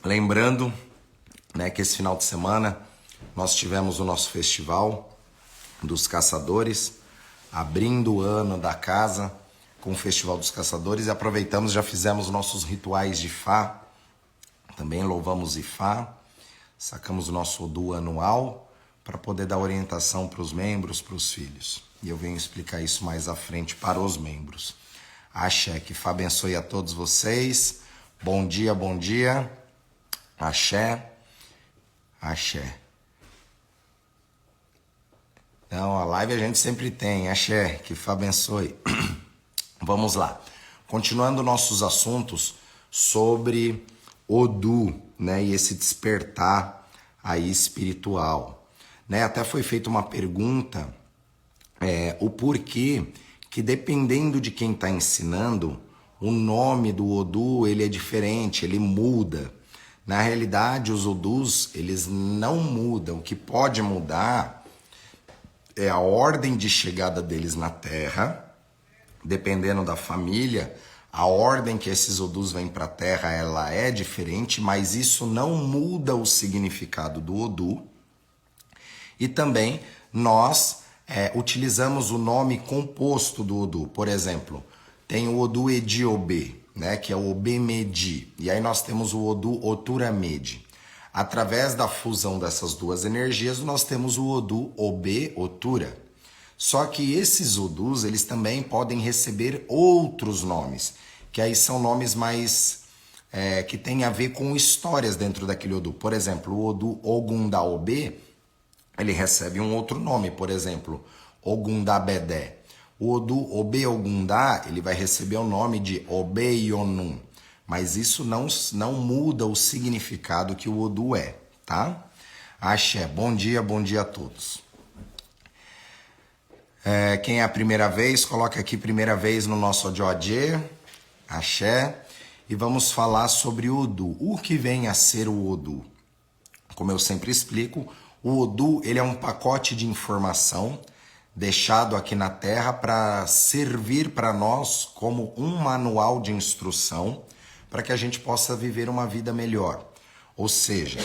Lembrando, né, que esse final de semana nós tivemos o nosso festival dos caçadores, abrindo o ano da casa com o Festival dos Caçadores, e aproveitamos, já fizemos nossos rituais de Ifá, também louvamos Ifá, sacamos o nosso Odu anual para poder dar orientação para os membros, para os filhos. E eu venho explicar isso mais à frente para os membros. Axé, que Ifá abençoe a todos vocês. Bom dia, bom dia. Axé, axé. Então, a live a gente sempre tem. Axé, que Ifá abençoe. Vamos lá. Continuando nossos assuntos sobre Odu, né, e esse despertar aí espiritual. Né? Até foi feita uma pergunta, o porquê que dependendo de quem está ensinando, o nome do Odu ele é diferente, ele muda. Na realidade, os Odus, eles não mudam. O que pode mudar é a ordem de chegada deles na Terra. Dependendo da família, a ordem que esses Odus vêm para a Terra, ela é diferente, mas isso não muda o significado do Odu. E também nós utilizamos o nome composto do Odu. Por exemplo, tem o Odu Edi-Obê, né, que é o Obê-Medi. E aí nós temos o Odu Otura-Medi. Através da fusão dessas duas energias, nós temos o Odu Obê-Otura. Só que esses Odus, eles também podem receber outros nomes, que aí são nomes mais que tem a ver com histórias dentro daquele Odu. Por exemplo, o Odu Ogunda-Obê, ele recebe um outro nome, por exemplo, Ogunda-Bedé. O Odu Obê-Ogundá, ele vai receber o nome de Obê-Yonum, mas isso não muda o significado que o Odu é, tá? Axé, bom dia a todos. Quem é a primeira vez, coloca aqui primeira vez no nosso Odioadê, Axé, e vamos falar sobre o Odu. O que vem a ser o Odu? Como eu sempre explico, o Odu ele é um pacote de informação deixado aqui na Terra para servir para nós como um manual de instrução para que a gente possa viver uma vida melhor. Ou seja,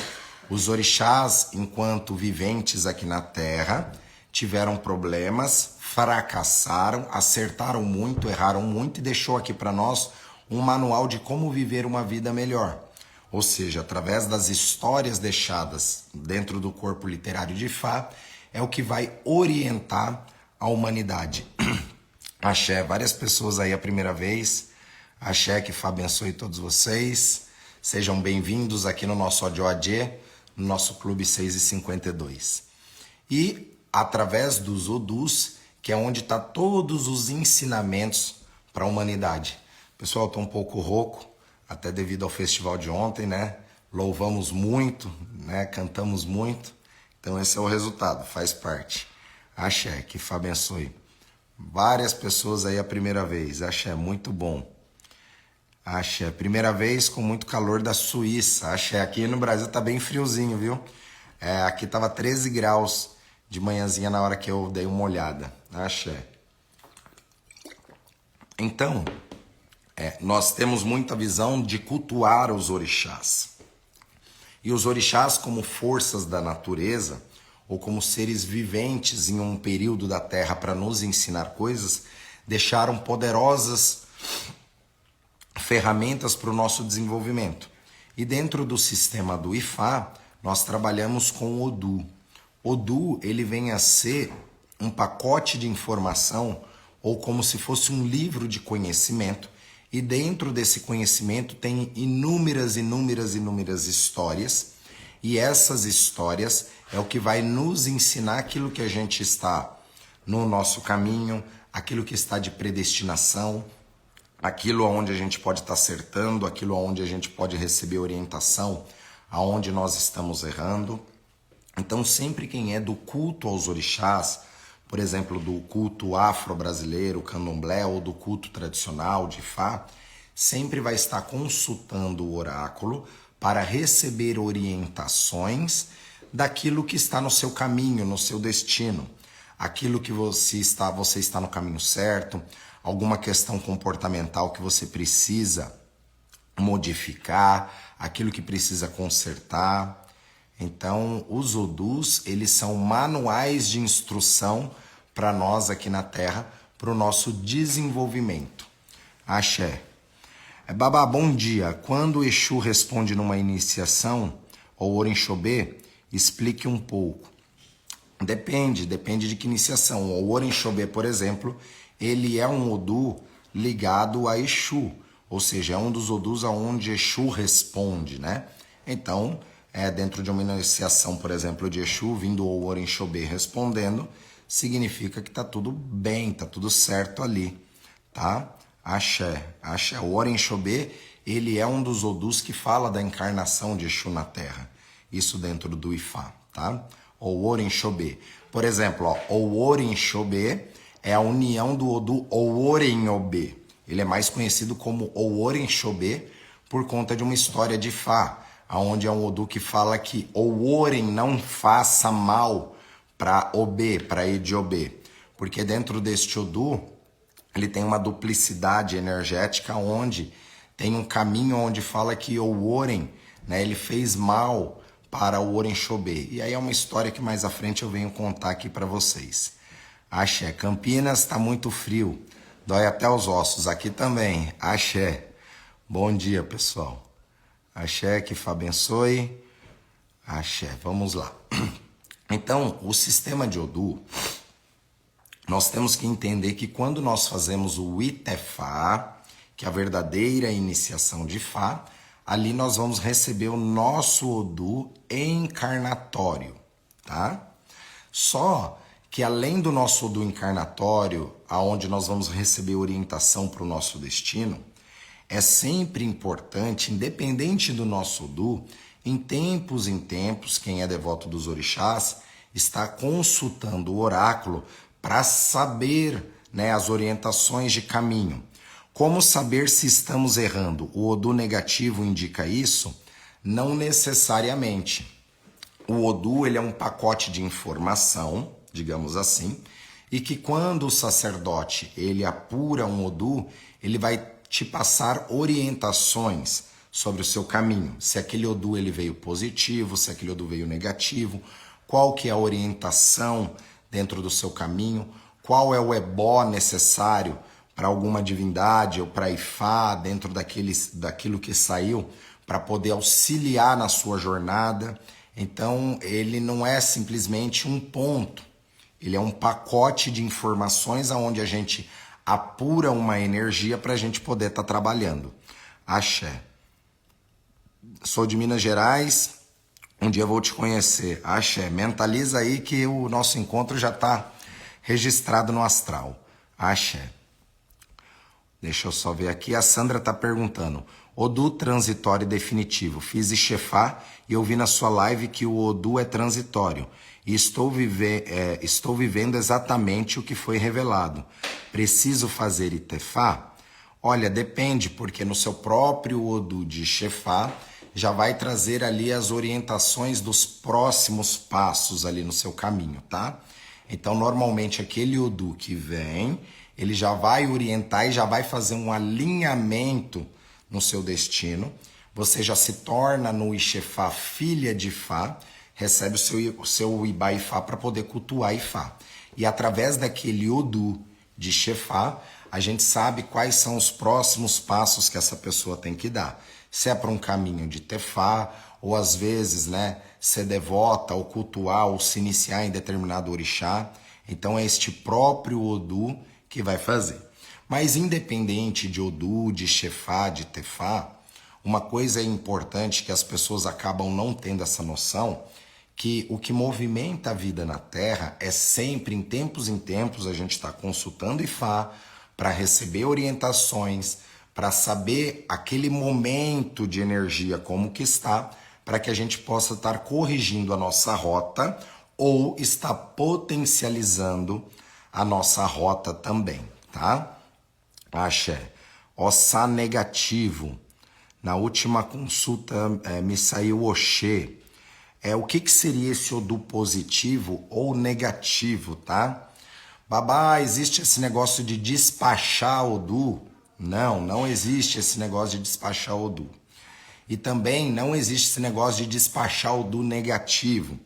os orixás, enquanto viventes aqui na Terra, tiveram problemas, fracassaram, acertaram muito, erraram muito e deixou aqui para nós um manual de como viver uma vida melhor. Ou seja, através das histórias deixadas dentro do corpo literário de Ifá, é o que vai orientar a humanidade. Axé, várias pessoas aí a primeira vez. Axé, que Ifá abençoe todos vocês. Sejam bem-vindos aqui no nosso Odioadê, no nosso Clube 652. E através dos Odus, que é onde está todos os ensinamentos para a humanidade. Pessoal, estou um pouco rouco, até devido ao festival de ontem, né? Louvamos muito, né? Cantamos muito. Então esse é o resultado, faz parte. Axé, que Ifá abençoe. Várias pessoas aí a primeira vez. Axé, muito bom. Axé, primeira vez com muito calor da Suíça. Axé, aqui no Brasil tá bem friozinho, viu? Aqui tava 13 graus de manhãzinha na hora que eu dei uma olhada. Axé. Então, nós temos muita visão de cultuar os orixás. E os orixás, como forças da natureza, ou como seres viventes em um período da Terra para nos ensinar coisas, deixaram poderosas ferramentas para o nosso desenvolvimento. E dentro do sistema do Ifá, nós trabalhamos com o Odu. Odu, ele vem a ser um pacote de informação ou como se fosse um livro de conhecimento, e dentro desse conhecimento tem inúmeras histórias, e essas histórias é o que vai nos ensinar aquilo que a gente está no nosso caminho, aquilo que está de predestinação, aquilo onde a gente pode estar acertando, aquilo onde a gente pode receber orientação, aonde nós estamos errando. Então, sempre quem é do culto aos orixás, por exemplo, do culto afro-brasileiro, candomblé, ou do culto tradicional de Ifá, sempre vai estar consultando o oráculo para receber orientações daquilo que está no seu caminho, no seu destino. Aquilo que você está no caminho certo, alguma questão comportamental que você precisa modificar, aquilo que precisa consertar. Então, os odus, eles são manuais de instrução para nós aqui na Terra, para o nosso desenvolvimento. Axé. Babá, bom dia. Quando o Exu responde numa iniciação, ou Orixobê, explique um pouco. Depende de que iniciação. O Orixobê, por exemplo, ele é um Odu ligado a Exu, ou seja, é um dos Odus aonde Exu responde, né? Então, dentro de uma iniciação, por exemplo, de Exu, vindo o Orixobê respondendo, significa que tá tudo bem, tá tudo certo ali, tá? Axé. O Orixobê, ele é um dos Odus que fala da encarnação de Exu na Terra. Isso dentro do Ifá, tá? O Orixobê. Por exemplo, ó, o Orixobê é a união do Odu Ourenhobê. Ele é mais conhecido como o Orixobê por conta de uma história de Ifá, onde é um Odu que fala que o Oren não faça mal para Obê, para Ediobê. Porque dentro deste Odu, ele tem uma duplicidade energética onde tem um caminho onde fala que o Oren, né, ele fez mal para o Orixobê. E aí é uma história que mais à frente eu venho contar aqui para vocês. Axé. Campinas tá muito frio. Dói até os ossos. Aqui também. Axé. Bom dia, pessoal. Axé, que Fá abençoe. Axé. Vamos lá. Então, o sistema de Odu, nós temos que entender que quando nós fazemos o Itefá, que é a verdadeira iniciação de Fá, ali nós vamos receber o nosso Odu encarnatório, tá? Só que além do nosso Odu encarnatório, aonde nós vamos receber orientação para o nosso destino, é sempre importante, independente do nosso Odu, em tempos, quem é devoto dos orixás, está consultando o oráculo para saber, né, as orientações de caminho. Como saber se estamos errando? O Odu negativo indica isso? Não necessariamente. O Odu, ele é um pacote de informação, digamos assim, e que quando o sacerdote ele apura um Odu, ele vai te passar orientações sobre o seu caminho. Se aquele Odu ele veio positivo, se aquele Odu veio negativo, qual que é a orientação dentro do seu caminho, qual é o ebó necessário para alguma divindade ou para Ifá dentro daquilo que saiu para poder auxiliar na sua jornada. Então, ele não é simplesmente um ponto, ele é um pacote de informações onde a gente apura uma energia para a gente poder estar trabalhando. Axé. Sou de Minas Gerais, um dia vou te conhecer. Axé. Mentaliza aí que o nosso encontro já está registrado no astral. Axé. Deixa eu só ver aqui. A Sandra está perguntando. Odu transitório e definitivo. Fiz Ixefá e eu vi na sua live que o Odu é transitório. E estou vivendo exatamente o que foi revelado. Preciso fazer Itefá? Olha, depende, porque no seu próprio Odu de Ixefá já vai trazer ali as orientações dos próximos passos ali no seu caminho, tá? Então, normalmente, aquele Odu que vem, ele já vai orientar e já vai fazer um alinhamento no seu destino. Você já se torna no Ixefá filha de Ifá, recebe o seu Ibá Ifá para poder cultuar Ifá. E através daquele Odu de Ixefá, a gente sabe quais são os próximos passos que essa pessoa tem que dar. Se é para um caminho de Tefá, ou às vezes, né, ser devota, ou cultuar, ou se iniciar em determinado orixá. Então é este próprio Odu que vai fazer. Mas independente de Odu, de Ixefá, de Tefá, uma coisa é importante que as pessoas acabam não tendo essa noção, que o que movimenta a vida na Terra é sempre, em tempos a gente está consultando Ifá para receber orientações, para saber aquele momento de energia como que está, para que a gente possa estar corrigindo a nossa rota ou estar potencializando a nossa rota também, tá? Axé. Ossá negativo. Na última consulta me saiu Oxê. O que seria esse Odu positivo ou negativo, tá? Babá, existe esse negócio de despachar Odu, Não existe esse negócio de despachar Odu. E também não existe esse negócio de despachar Odu negativo,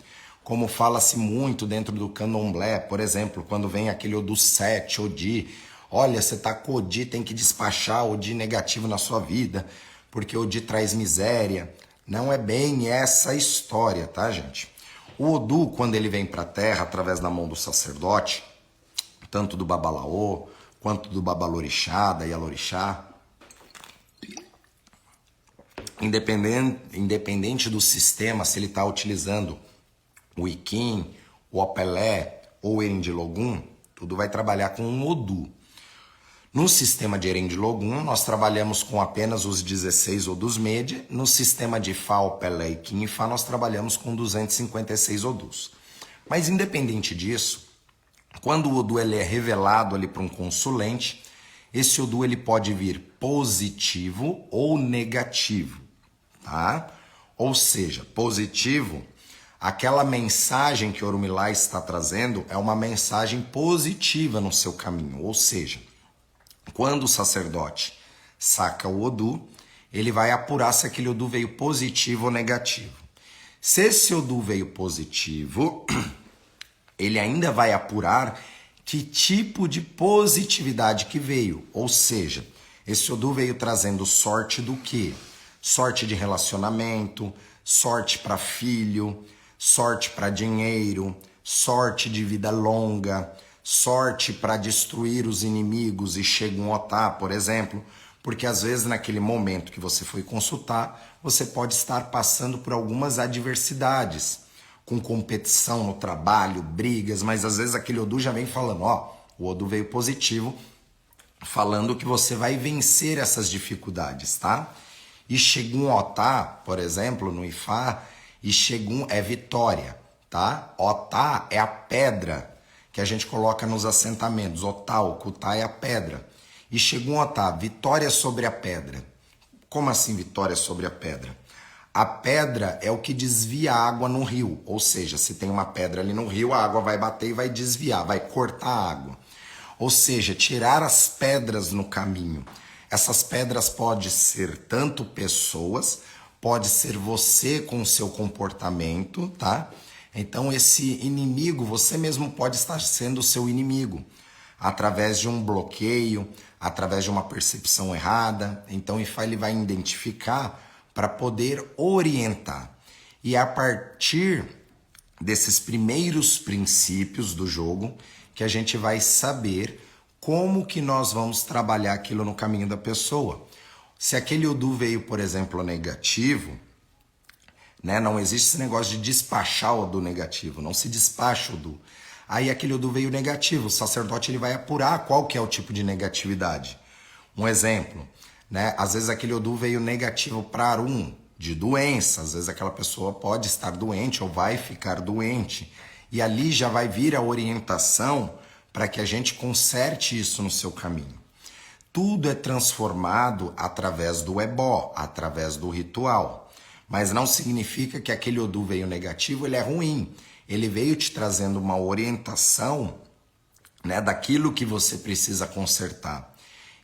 como fala-se muito dentro do candomblé, por exemplo, quando vem aquele Odu 7, Odi, olha, você tá com Odi, tem que despachar Odi negativo na sua vida, porque Odi traz miséria. Não é bem essa história, tá, gente? O Odu, quando ele vem para a terra, através da mão do sacerdote, tanto do Babalaô, quanto do Babalorixá, da Yalorixá, independente do sistema, se ele está utilizando o Iquim, o Opelé ou o Erendilogum, tudo vai trabalhar com um Odu. No sistema de Erendilogum, nós trabalhamos com apenas os 16 Odus Mede. No sistema de Fá, Opelé, Iquim e Fá, nós trabalhamos com 256 Odus. Mas independente disso, quando o Odu ele é revelado ali para um consulente, esse Odu ele pode vir positivo ou negativo, tá? Ou seja, positivo, aquela mensagem que Orumilá está trazendo é uma mensagem positiva no seu caminho, ou seja, quando o sacerdote saca o Odu, ele vai apurar se aquele Odu veio positivo ou negativo. Se esse Odu veio positivo, ele ainda vai apurar que tipo de positividade que veio. Ou seja, esse Odu veio trazendo sorte do quê? Sorte de relacionamento, sorte para filho, sorte para dinheiro, sorte de vida longa, sorte para destruir os inimigos e chega um Otá, por exemplo, porque às vezes naquele momento que você foi consultar, você pode estar passando por algumas adversidades, com competição no trabalho, brigas, mas às vezes aquele Odu já vem falando, ó, o Odu veio positivo, falando que você vai vencer essas dificuldades, tá? E Xegum Otá, por exemplo, no Ifá, e Xegum é vitória, tá? Otá é a pedra que a gente coloca nos assentamentos. Otá, Okutá é a pedra. E Xegum Otá, vitória sobre a pedra. Como assim vitória sobre a pedra? A pedra é o que desvia a água no rio. Ou seja, se tem uma pedra ali no rio, a água vai bater e vai desviar, vai cortar a água. Ou seja, tirar as pedras no caminho. Essas pedras podem ser tanto pessoas, pode ser você com o seu comportamento, tá? Então esse inimigo, você mesmo pode estar sendo o seu inimigo, através de um bloqueio, através de uma percepção errada. Então Ifá ele vai identificar para poder orientar. E a partir desses primeiros princípios do jogo, que a gente vai saber como que nós vamos trabalhar aquilo no caminho da pessoa. Se aquele Odu veio, por exemplo, negativo, né? Não existe esse negócio de despachar o Odu negativo, não se despacha o Odu. Aí aquele Odu veio negativo, o sacerdote ele vai apurar qual que é o tipo de negatividade. Um exemplo, né? Às vezes aquele Odu veio negativo para Arum, de doença, às vezes aquela pessoa pode estar doente ou vai ficar doente. E ali já vai vir a orientação para que a gente conserte isso no seu caminho. Tudo é transformado através do ebó, através do ritual. Mas não significa que aquele Odu veio negativo, ele é ruim. Ele veio te trazendo uma orientação, né, daquilo que você precisa consertar.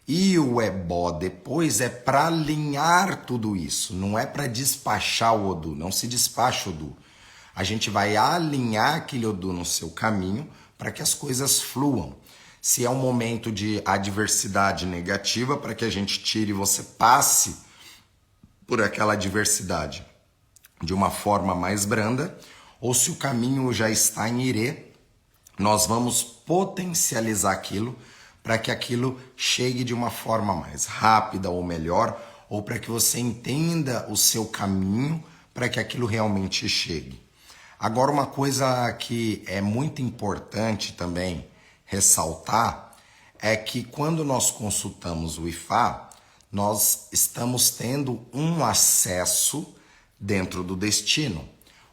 E o ebó depois é para alinhar tudo isso, não é para despachar o Odu, não se despacha o Odu. A gente vai alinhar aquele Odu no seu caminho para que as coisas fluam. Se é um momento de adversidade negativa, para que a gente tire e você passe por aquela adversidade de uma forma mais branda, ou se o caminho já está em Irê, nós vamos potencializar aquilo para que aquilo chegue de uma forma mais rápida ou melhor, ou para que você entenda o seu caminho para que aquilo realmente chegue. Agora, uma coisa que é muito importante também ressaltar é que quando nós consultamos o Ifá, nós estamos tendo um acesso dentro do destino.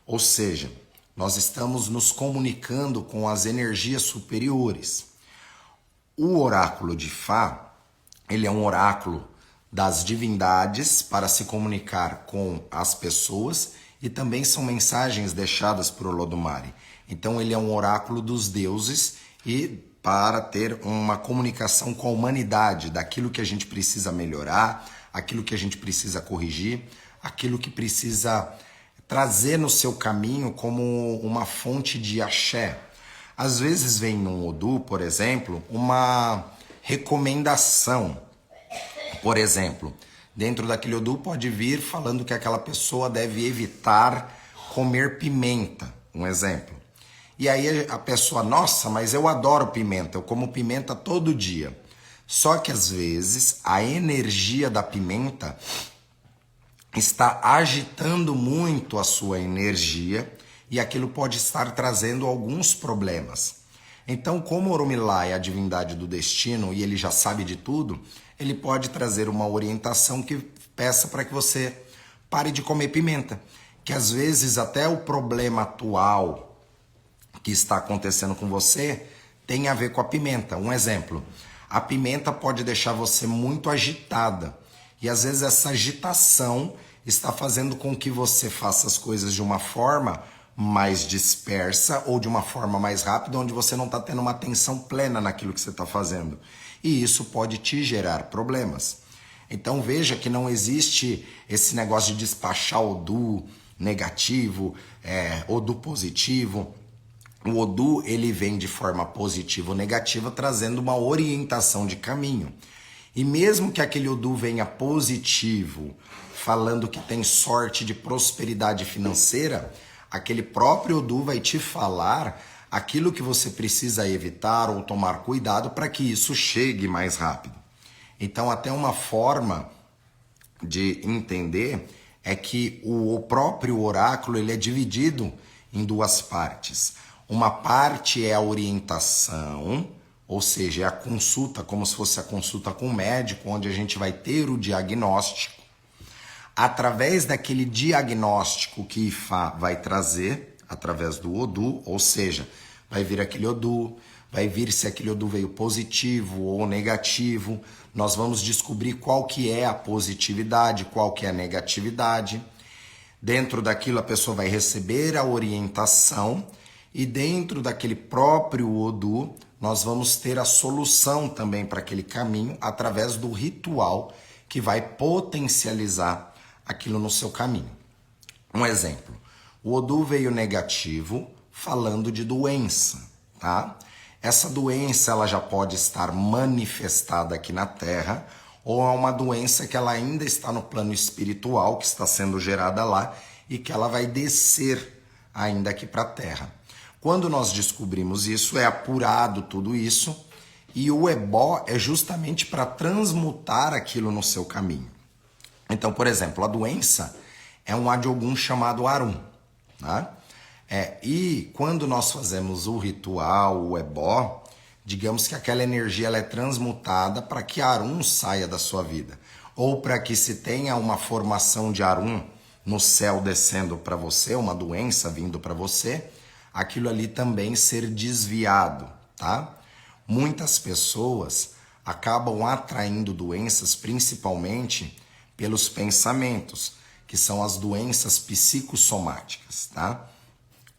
Ou seja, nós estamos nos comunicando com as energias superiores. O oráculo de Ifá, ele é um oráculo das divindades para se comunicar com as pessoas e também são mensagens deixadas por Olodumare. Então ele é um oráculo dos deuses e para ter uma comunicação com a humanidade, daquilo que a gente precisa melhorar, aquilo que a gente precisa corrigir, aquilo que precisa trazer no seu caminho como uma fonte de axé. Às vezes vem num Odu, por exemplo, uma recomendação. Por exemplo, dentro daquele Odu pode vir falando que aquela pessoa deve evitar comer pimenta, um exemplo. E aí a pessoa, nossa, mas eu adoro pimenta, eu como pimenta todo dia. Só que às vezes a energia da pimenta está agitando muito a sua energia e aquilo pode estar trazendo alguns problemas. Então, como Orumilá é a divindade do destino e ele já sabe de tudo, ele pode trazer uma orientação que peça para que você pare de comer pimenta. Que às vezes até o problema atual que está acontecendo com você tem a ver com a pimenta. Um exemplo, a pimenta pode deixar você muito agitada e às vezes essa agitação está fazendo com que você faça as coisas de uma forma mais dispersa ou de uma forma mais rápida, onde você não está tendo uma atenção plena naquilo que você está fazendo. E isso pode te gerar problemas. Então veja que não existe esse negócio de despachar Odu negativo, Odu positivo. O Odu, ele vem de forma positiva ou negativa, trazendo uma orientação de caminho. E mesmo que aquele Odu venha positivo, falando que tem sorte de prosperidade financeira, aquele próprio Odu vai te falar aquilo que você precisa evitar ou tomar cuidado para que isso chegue mais rápido. Então, até uma forma de entender é que o próprio oráculo ele é dividido em duas partes. Uma parte é a orientação, ou seja, é a consulta, como se fosse a consulta com o médico, onde a gente vai ter o diagnóstico. Através daquele diagnóstico que Ifá vai trazer, através do Odu, ou seja, vai vir aquele Odu, vai vir se aquele Odu veio positivo ou negativo, nós vamos descobrir qual que é a positividade, qual que é a negatividade. Dentro daquilo a pessoa vai receber a orientação e dentro daquele próprio Odu nós vamos ter a solução também para aquele caminho através do ritual que vai potencializar aquilo no seu caminho. Um exemplo, o Odu veio negativo falando de doença, tá? Essa doença ela já pode estar manifestada aqui na Terra ou é uma doença que ela ainda está no plano espiritual, que está sendo gerada lá e que ela vai descer ainda aqui para a Terra. Quando nós descobrimos isso, é apurado tudo isso e o ebó é justamente para transmutar aquilo no seu caminho. Então, por exemplo, a doença é um Adiogun chamado Arum, tá? E quando nós fazemos o ritual, o ebó, digamos que aquela energia ela é transmutada para que Arum saia da sua vida. Ou para que se tenha uma formação de Arum no céu descendo para você, uma doença vindo para você, aquilo ali também ser desviado, tá? Muitas pessoas acabam atraindo doenças principalmente pelos pensamentos, que são as doenças psicossomáticas, tá?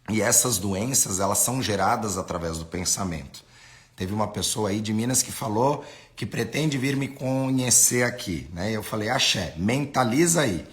E essas doenças, elas são geradas através do pensamento. Teve uma pessoa aí de Minas que falou que pretende vir me conhecer aqui, né? Eu falei, axé, mentaliza aí.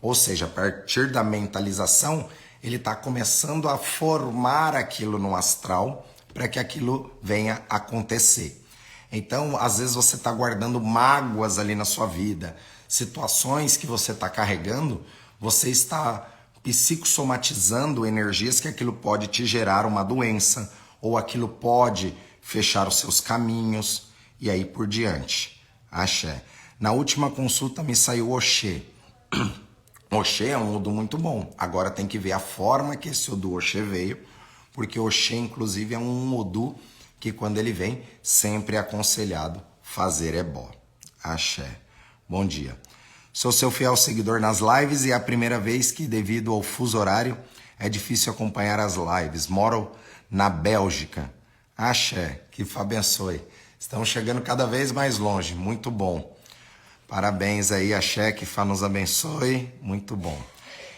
Ou seja, a partir da mentalização, ele está começando a formar aquilo no astral para que aquilo venha acontecer. Então, às vezes você está guardando mágoas ali na sua vida, situações que você está carregando, você está psicossomatizando energias que aquilo pode te gerar uma doença, ou aquilo pode fechar os seus caminhos, e aí por diante. Axé. Na última consulta me saiu Oxê. Oxê é um Odu muito bom. Agora tem que ver a forma que esse Odu Oxê veio, porque Oxê, inclusive, é um Odu que quando ele vem, sempre é aconselhado fazer ebó. Axé. Bom dia. Sou seu fiel seguidor nas lives e é a primeira vez que, devido ao fuso horário, é difícil acompanhar as lives. Moro na Bélgica. Axé, que Fá abençoe. Estamos chegando cada vez mais longe. Muito bom. Parabéns aí, Axé, que Fá nos abençoe. Muito bom.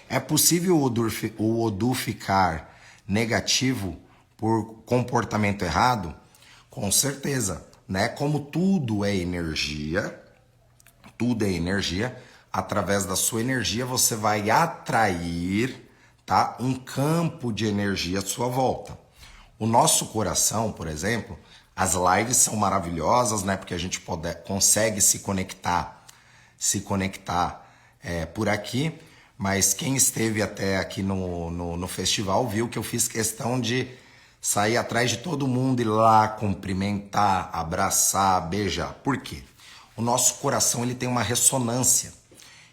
É possível o Odu ficar negativo por comportamento errado? Com certeza, né? Como tudo é energia, através da sua energia você vai atrair, tá? Um campo de energia à sua volta. O nosso coração, por exemplo, as lives são maravilhosas, né? Porque a gente consegue se conectar por aqui, mas quem esteve até aqui no festival viu que eu fiz questão de sair atrás de todo mundo, ir lá, cumprimentar, abraçar, beijar. Por quê? O nosso coração ele tem uma ressonância.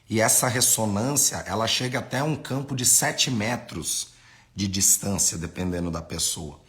E essa ressonância, ela chega até um campo de 7 metros de distância, dependendo da pessoa.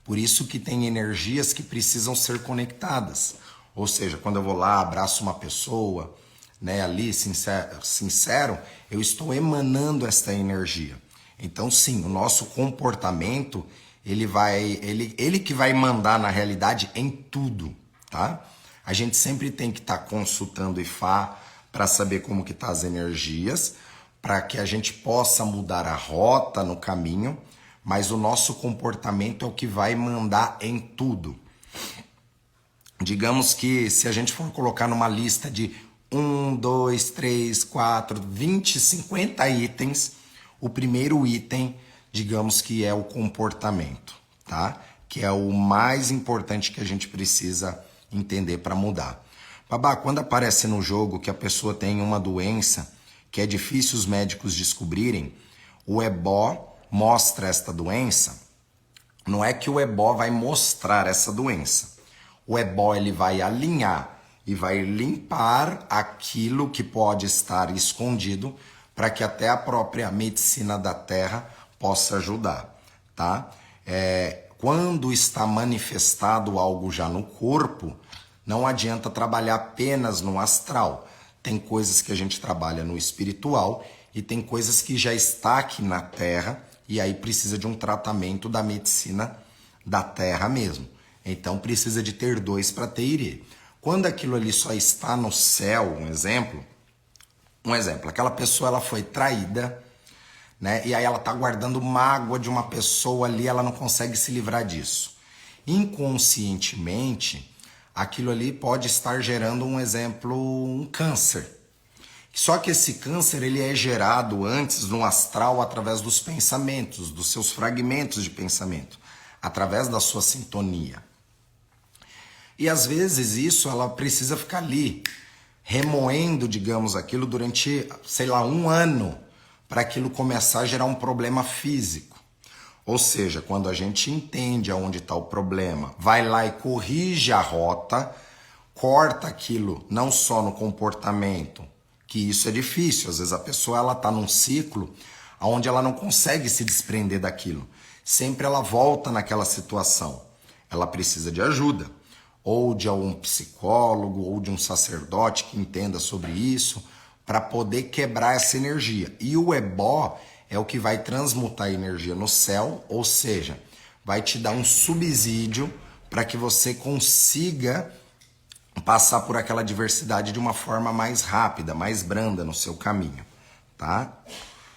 Por isso que tem energias que precisam ser conectadas. Ou seja, quando eu vou lá, abraço uma pessoa, né, ali, sincero, eu estou emanando esta energia. Então, sim, o nosso comportamento, ele que vai mandar na realidade em tudo, tá? A gente sempre tem que estar consultando o Ifá para saber como que tá as energias, para que a gente possa mudar a rota no caminho, mas o nosso comportamento é o que vai mandar em tudo. Digamos que se a gente for colocar numa lista de 1, 2, 3, 4, 20, 50 itens, o primeiro item, digamos que é o comportamento, tá? Que é o mais importante que a gente precisa entender para mudar. Babá, quando aparece no jogo que a pessoa tem uma doença que é difícil os médicos descobrirem, o ebó mostra esta doença, não é que o ebó vai mostrar essa doença. O ebó ele vai alinhar e vai limpar aquilo que pode estar escondido para que até a própria medicina da Terra possa ajudar, tá? Quando está manifestado algo já no corpo, não adianta trabalhar apenas no astral. Tem coisas que a gente trabalha no espiritual e tem coisas que já está aqui na Terra e aí precisa de um tratamento da medicina da Terra mesmo. Então precisa de ter 2 para ter irê. Quando aquilo ali só está no céu, um exemplo, aquela pessoa ela foi traída, né? E aí ela está guardando mágoa de uma pessoa ali, ela não consegue se livrar disso. Inconscientemente, aquilo ali pode estar gerando um câncer. Só que esse câncer ele é gerado antes no astral através dos pensamentos, dos seus fragmentos de pensamento, através da sua sintonia. E às vezes isso ela precisa ficar ali, remoendo, digamos, aquilo durante, sei lá, 1 ano, para aquilo começar a gerar um problema físico. Ou seja, quando a gente entende aonde está o problema, vai lá e corrige a rota, corta aquilo, não só no comportamento, que isso é difícil. Às vezes a pessoa ela está num ciclo onde ela não consegue se desprender daquilo. Sempre ela volta naquela situação. Ela precisa de ajuda. Ou de um psicólogo, ou de um sacerdote que entenda sobre isso, para poder quebrar essa energia. E o ebó é o que vai transmutar a energia no céu, ou seja, vai te dar um subsídio para que você consiga passar por aquela adversidade de uma forma mais rápida, mais branda no seu caminho, tá?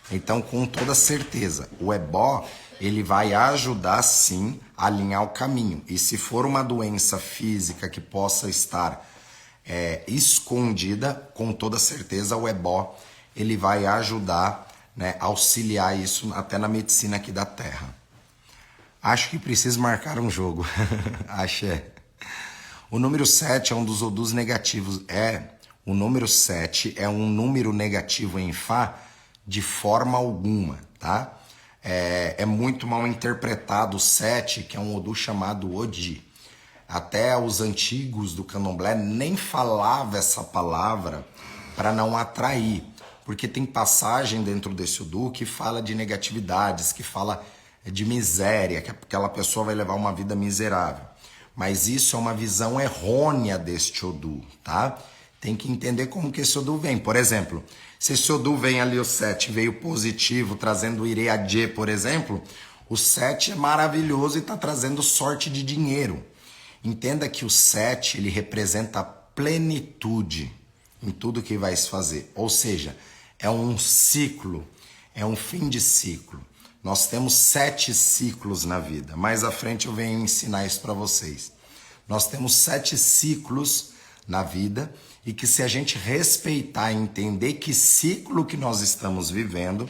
Então, com toda certeza, o ebó ele vai ajudar sim a alinhar o caminho. E se for uma doença física que possa estar escondida, com toda certeza o ebó ele vai ajudar, né, auxiliar isso até na medicina aqui da Terra. Acho que preciso marcar um jogo. Axé. O número 7 é um dos odus negativos. O número 7 é um número negativo em Fá de forma alguma, tá? É muito mal interpretado o 7, que é um odu chamado Odi. Até os antigos do candomblé nem falavam essa palavra para não atrair, porque tem passagem dentro desse odu que fala de negatividades, que fala de miséria, que aquela pessoa vai levar uma vida miserável. Mas isso é uma visão errônea deste odu, tá? Tem que entender como que esse odu vem. Por exemplo, se esse odu vem ali, o 7 veio positivo, trazendo o Ireadje, por exemplo, o 7 é maravilhoso e está trazendo sorte de dinheiro. Entenda que o 7 ele representa a plenitude em tudo que vai se fazer. Ou seja, é um ciclo, é um fim de ciclo. Nós temos 7 ciclos na vida. Mais à frente eu venho ensinar isso para vocês. Nós temos 7 ciclos na vida e que se a gente respeitar e entender que ciclo que nós estamos vivendo,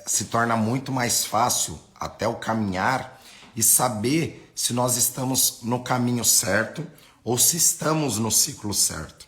se torna muito mais fácil até o caminhar e saber se nós estamos no caminho certo ou se estamos no ciclo certo.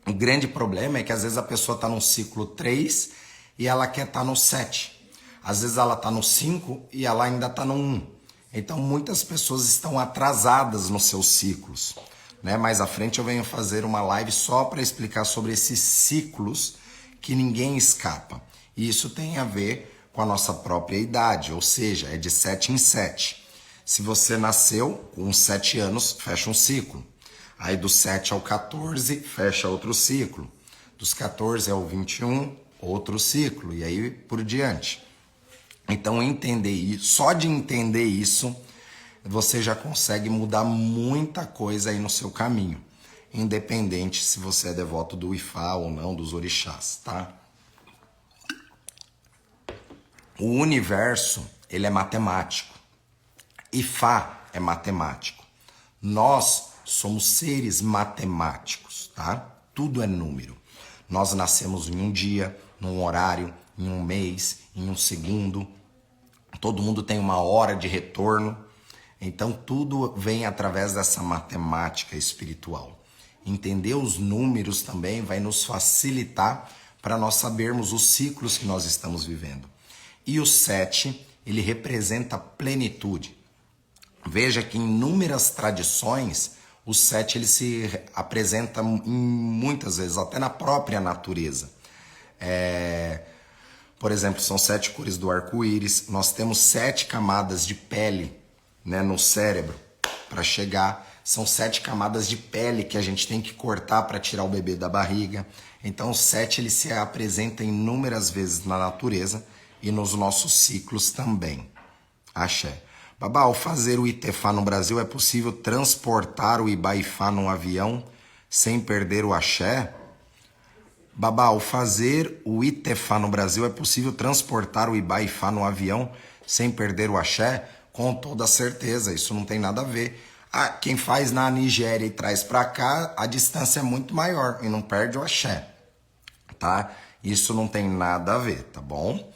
O grande problema é que às vezes a pessoa está no ciclo 3 e ela quer estar no 7. Às vezes ela está no 5 e ela ainda está no 1. Então muitas pessoas estão atrasadas nos seus ciclos. Né? Mais à frente eu venho fazer uma live só para explicar sobre esses ciclos que ninguém escapa. E isso tem a ver com a nossa própria idade, ou seja, é de 7 em 7. Se você nasceu com 7 anos, fecha um ciclo. Aí do 7 ao 14, fecha outro ciclo. Dos 14 ao 21, outro ciclo. E aí por diante. Então entender isso, só de entender isso, você já consegue mudar muita coisa aí no seu caminho. Independente se você é devoto do Ifá ou não, dos orixás, tá? O universo, ele é matemático. Ifá é matemático. Nós somos seres matemáticos, tá? Tudo é número. Nós nascemos em um dia, num horário, em um mês, em um segundo. Todo mundo tem uma hora de retorno. Então tudo vem através dessa matemática espiritual. Entender os números também vai nos facilitar para nós sabermos os ciclos que nós estamos vivendo. E o 7, ele representa plenitude. Veja que em inúmeras tradições, o 7 ele se apresenta muitas vezes, até na própria natureza. Por exemplo, são 7 cores do arco-íris, nós temos 7 camadas de pele, né, no cérebro para chegar. São 7 camadas de pele que a gente tem que cortar para tirar o bebê da barriga. Então o 7 ele se apresenta inúmeras vezes na natureza e nos nossos ciclos também. Axé. Babá, ao fazer o Itefá no Brasil, é possível transportar o Ibaifá num avião sem perder o axé? Babá, ao fazer o Itefá no Brasil, é possível transportar o Ibaifá no avião sem perder o axé? Com toda certeza, isso não tem nada a ver. Quem faz na Nigéria e traz para cá, a distância é muito maior e não perde o axé, tá? Isso não tem nada a ver, tá bom?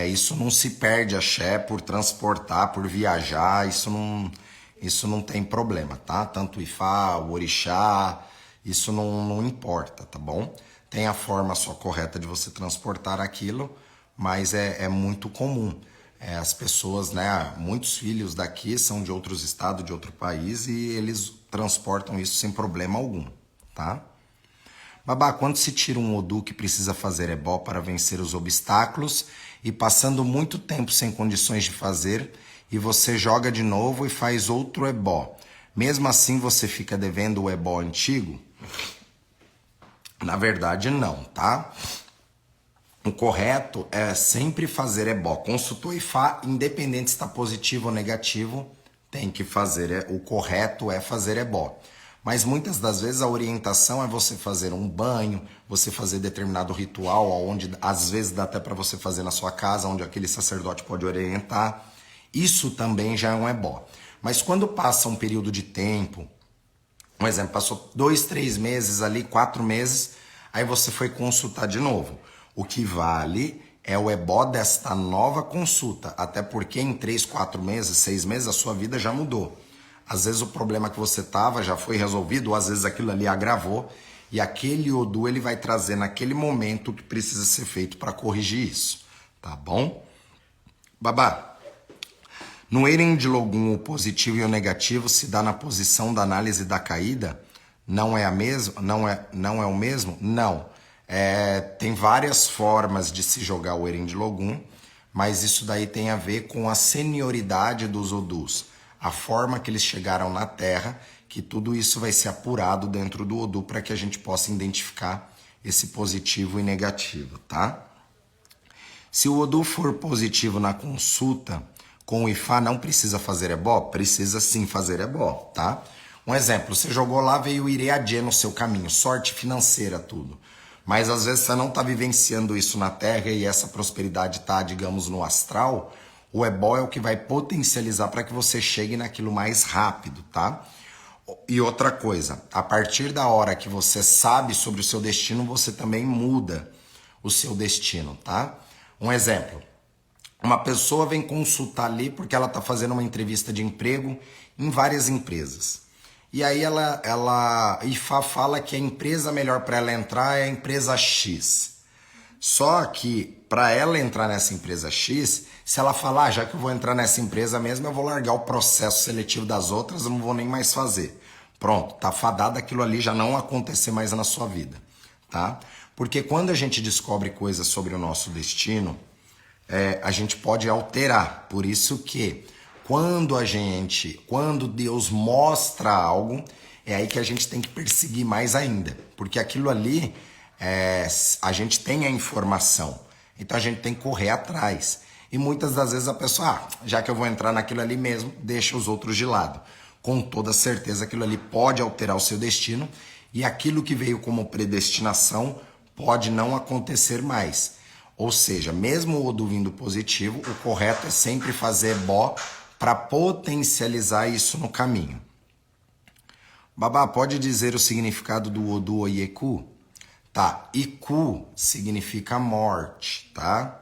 Isso não se perde axé por transportar, por viajar, isso não tem problema, tá? Tanto o Ifá, o orixá, isso não importa, tá bom? Tem a forma só correta de você transportar aquilo, mas é muito comum. As pessoas, né, muitos filhos daqui são de outros estados, de outro país, e eles transportam isso sem problema algum, tá? Babá, quando se tira um Odu que precisa fazer ebó para vencer os obstáculos e passando muito tempo sem condições de fazer, e você joga de novo e faz outro ebó, mesmo assim você fica devendo o ebó antigo? Na verdade, não, tá? O correto é sempre fazer ebó. Consultou Ifá, independente se está positivo ou negativo, tem que fazer. O correto é fazer ebó. Mas muitas das vezes a orientação é você fazer um banho, você fazer determinado ritual, onde às vezes dá até para você fazer na sua casa, onde aquele sacerdote pode orientar. Isso também já é um ebó. Mas quando passa um período de tempo, um exemplo, passou 2, 3 meses ali, 4 meses, aí você foi consultar de novo. O que vale é o ebó desta nova consulta, até porque em 3, 4 meses, 6 meses, a sua vida já mudou. Às vezes o problema que você estava já foi resolvido, ou às vezes aquilo ali agravou, e aquele Odu ele vai trazer naquele momento o que precisa ser feito para corrigir isso, tá bom? Babá, no Eren de Logum, o positivo e o negativo se dá na posição da análise da caída? Não é a mesma? Não é o mesmo? Não. Tem várias formas de se jogar o Eren de Logum, mas isso daí tem a ver com a senioridade dos Odus, a forma que eles chegaram na Terra, que tudo isso vai ser apurado dentro do Odu para que a gente possa identificar esse positivo e negativo, tá? Se o Odu for positivo na consulta com o Ifá, não precisa fazer ebó? Precisa sim fazer ebó, tá? Um exemplo, você jogou lá, veio o Ireadê no seu caminho, sorte financeira, tudo. Mas às vezes você não está vivenciando isso na Terra e essa prosperidade está, digamos, no astral. O ebó é o que vai potencializar para que você chegue naquilo mais rápido, tá? E outra coisa, a partir da hora que você sabe sobre o seu destino, você também muda o seu destino, tá? Um exemplo, uma pessoa vem consultar ali porque ela está fazendo uma entrevista de emprego em várias empresas. E aí IFA fala que a empresa melhor para ela entrar é a empresa X. Só que para ela entrar nessa empresa X, se ela falar, já que eu vou entrar nessa empresa mesmo, eu vou largar o processo seletivo das outras, eu não vou nem mais fazer. Pronto, tá fadado aquilo ali já não acontecer mais na sua vida, tá? Porque quando a gente descobre coisas sobre o nosso destino, a gente pode alterar. Por isso que quando Deus mostra algo, é aí que a gente tem que perseguir mais ainda. Porque aquilo ali, a gente tem a informação. Então a gente tem que correr atrás. E muitas das vezes a pessoa, já que eu vou entrar naquilo ali mesmo, deixa os outros de lado. Com toda certeza aquilo ali pode alterar o seu destino e aquilo que veio como predestinação pode não acontecer mais. Ou seja, mesmo o Odu vindo positivo, o correto é sempre fazer Bó para potencializar isso no caminho. Babá, pode dizer o significado do Odu Oyeku? Tá, Iku significa morte, tá?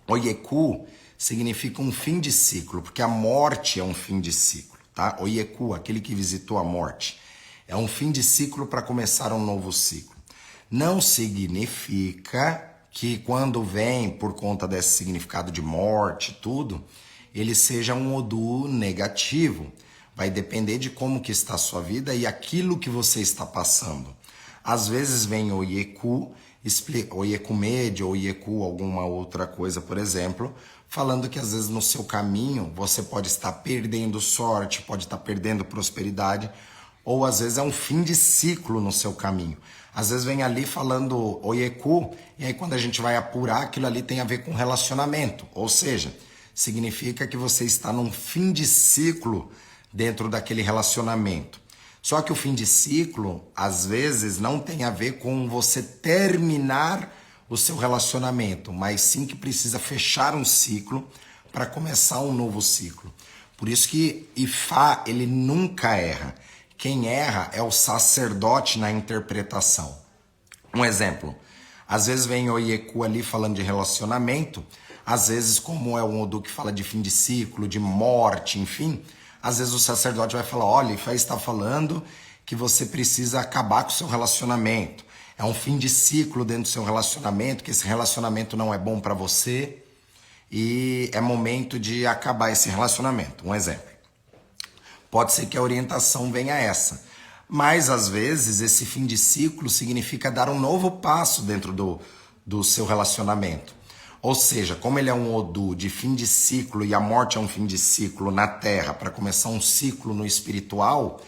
Oyeku significa um fim de ciclo, porque a morte é um fim de ciclo, tá? Oyeku, aquele que visitou a morte, é um fim de ciclo para começar um novo ciclo. Não significa que quando vem por conta desse significado de morte, tudo, ele seja um Odu negativo. Vai depender de como que está a sua vida e aquilo que você está passando. Às vezes vem o Oyeku, Oyeku Mede ou Oyeku alguma outra coisa, por exemplo, falando que às vezes no seu caminho você pode estar perdendo sorte, pode estar perdendo prosperidade, ou às vezes é um fim de ciclo no seu caminho. Às vezes vem ali falando Oyeku, e aí quando a gente vai apurar, aquilo ali tem a ver com relacionamento, ou seja, significa que você está num fim de ciclo dentro daquele relacionamento. Só que o fim de ciclo, às vezes, não tem a ver com você terminar o seu relacionamento, mas sim que precisa fechar um ciclo para começar um novo ciclo. Por isso que Ifá, ele nunca erra. Quem erra é o sacerdote na interpretação. Um exemplo, às vezes vem o Oyeku ali falando de relacionamento, às vezes como é um Odu que fala de fim de ciclo, de morte, enfim, às vezes o sacerdote vai falar, olha, Ifá está falando que você precisa acabar com o seu relacionamento. É um fim de ciclo dentro do seu relacionamento, que esse relacionamento não é bom para você e é momento de acabar esse relacionamento. Um exemplo. Pode ser que a orientação venha essa. Mas, às vezes, esse fim de ciclo significa dar um novo passo dentro do seu relacionamento. Ou seja, como ele é um Odu de fim de ciclo e a morte é um fim de ciclo na Terra para começar um ciclo no espiritual,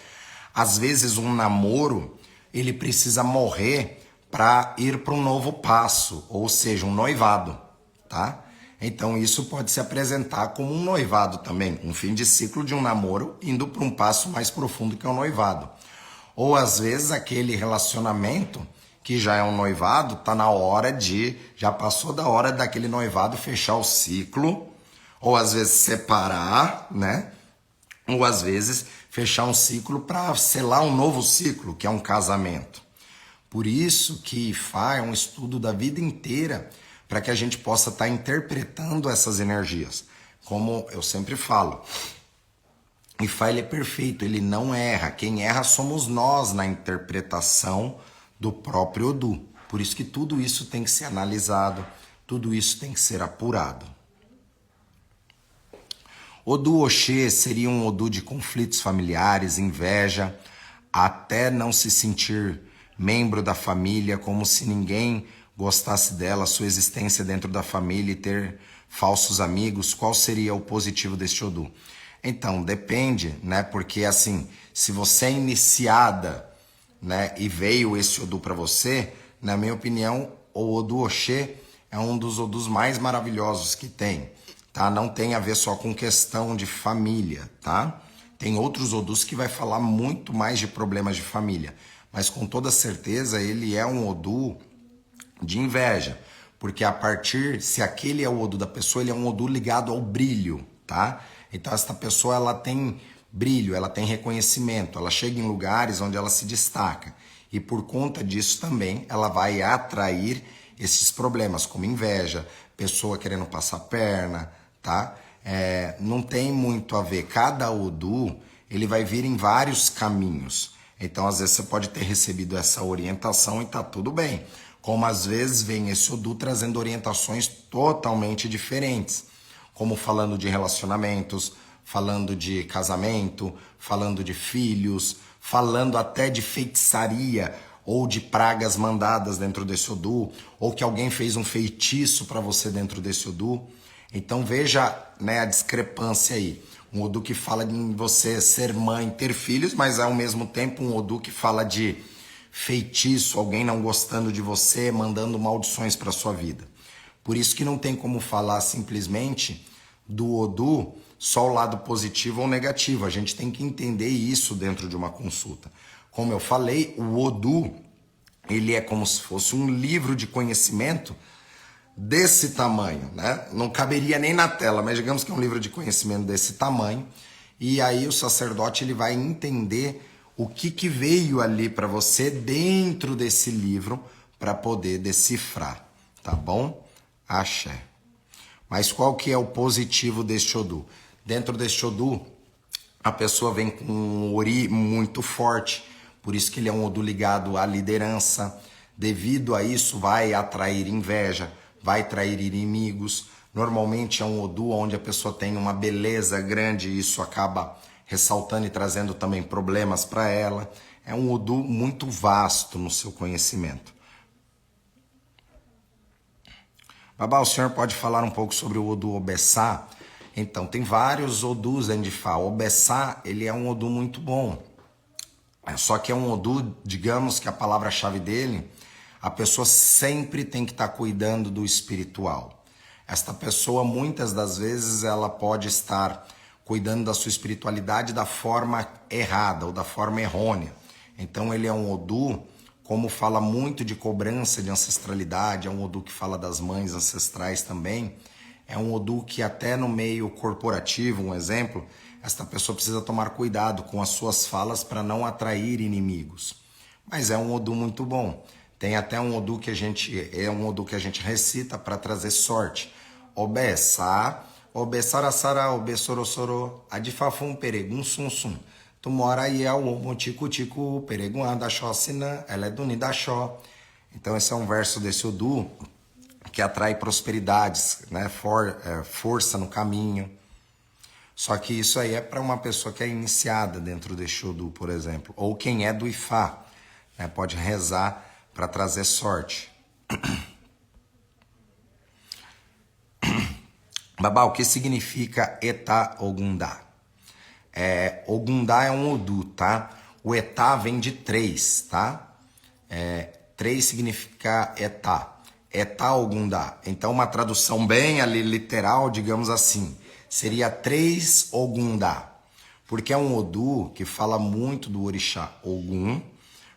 às vezes um namoro ele precisa morrer para ir para um novo passo, ou seja, um noivado, tá? Então isso pode se apresentar como um noivado também, um fim de ciclo de um namoro indo para um passo mais profundo que é o noivado. Ou às vezes aquele relacionamento que já é um noivado, tá na hora já passou da hora daquele noivado fechar o ciclo, ou às vezes separar, né? Ou às vezes fechar um ciclo para selar um novo ciclo, que é um casamento. Por isso que Ifá é um estudo da vida inteira, para que a gente possa estar interpretando essas energias. Como eu sempre falo, Ifá ele é perfeito, ele não erra. Quem erra somos nós na interpretação do próprio Odu. Por isso que tudo isso tem que ser analisado, tudo isso tem que ser apurado. Odu Oxê seria um Odu de conflitos familiares, inveja, até não se sentir membro da família, como se ninguém gostasse dela, sua existência dentro da família e ter falsos amigos. Qual seria o positivo deste Odu? Então, depende, né? Porque assim, se você é iniciada, né, e veio esse Odu para você, na minha opinião, o Odu Oxê é um dos Odus mais maravilhosos que tem, tá? Não tem a ver só com questão de família, tá? Tem outros Odus que vai falar muito mais de problemas de família, mas com toda certeza ele é um Odu de inveja, porque se aquele é o Odu da pessoa, ele é um Odu ligado ao brilho, tá? Então esta pessoa ela tem brilho, ela tem reconhecimento, ela chega em lugares onde ela se destaca. E por conta disso também ela vai atrair esses problemas, como inveja, pessoa querendo passar perna, tá? Não tem muito a ver. Cada Odu, ele vai vir em vários caminhos. Então, às vezes, você pode ter recebido essa orientação e tá tudo bem. Como às vezes vem esse Odu trazendo orientações totalmente diferentes. Como falando de relacionamentos, falando de casamento, falando de filhos, falando até de feitiçaria ou de pragas mandadas dentro desse Odu, ou que alguém fez um feitiço para você dentro desse Odu. Então veja, né, a discrepância aí. Um Odu que fala em você ser mãe, ter filhos, mas ao mesmo tempo um Odu que fala de feitiço, alguém não gostando de você, mandando maldições para sua vida. Por isso que não tem como falar simplesmente do Odu só o lado positivo ou negativo. A gente tem que entender isso dentro de uma consulta. Como eu falei, o Odu, ele é como se fosse um livro de conhecimento desse tamanho, né? Não caberia nem na tela, mas digamos que é um livro de conhecimento desse tamanho. E aí o sacerdote ele vai entender o que veio ali para você dentro desse livro para poder decifrar, tá bom? Axé. Mas qual que é o positivo deste Odu? Dentro deste Odu, a pessoa vem com um ori muito forte, por isso que ele é um Odu ligado à liderança. Devido a isso, vai atrair inveja, vai atrair inimigos. Normalmente é um Odu onde a pessoa tem uma beleza grande e isso acaba ressaltando e trazendo também problemas para ela. É um Odu muito vasto no seu conhecimento. Babá, o senhor pode falar um pouco sobre o Odu Obessá? Então, tem vários Odus dentro de Fá. O Obessá, ele é um Odu muito bom. Só que é um Odu, digamos que a palavra-chave dele, a pessoa sempre tem que estar cuidando do espiritual. Esta pessoa, muitas das vezes, ela pode estar cuidando da sua espiritualidade da forma errada ou da forma errônea. Então, ele é um Odu, como fala muito de cobrança de ancestralidade, é um Odu que fala das mães ancestrais também. É um Odu que até no meio corporativo, um exemplo, esta pessoa precisa tomar cuidado com as suas falas para não atrair inimigos. Mas é um Odu muito bom. Tem até um Odu que a gente recita para trazer sorte. Obessa, obessarasara, obessorosoro, adifafum peregum sum sum. Tu mora aí é o motico-tico, peregum adachócina, ela é dunidachó. Então esse é um verso desse Odu que atrai prosperidades, né? Força no caminho. Só que isso aí é para uma pessoa que é iniciada dentro desse Odu, por exemplo. Ou quem é do Ifá, né? Pode rezar para trazer sorte. Babá, o que significa Etá Ogundá? Ogundá é um Odu, tá? O Etá vem de 3, tá? 3 significa Etá. Etá Ogundá. Então, uma tradução bem ali literal, digamos assim, seria 3 Ogundá. Porque é um Odu que fala muito do orixá Ogum,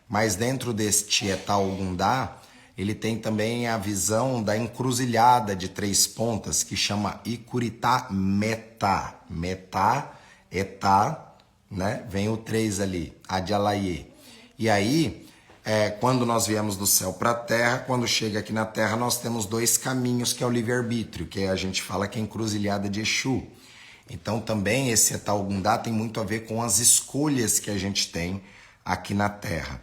mas dentro deste Etá Ogundá, ele tem também a visão da encruzilhada de 3 pontas, que chama Ikuritá Metá. Metá, Etá, né? Vem o 3 ali, Adialaie. E aí, quando nós viemos do céu para a terra, quando chega aqui na terra, nós temos 2 caminhos, que é o livre-arbítrio, que a gente fala que é a encruzilhada de Exu. Então também esse Etá Ogundá tem muito a ver com as escolhas que a gente tem aqui na terra.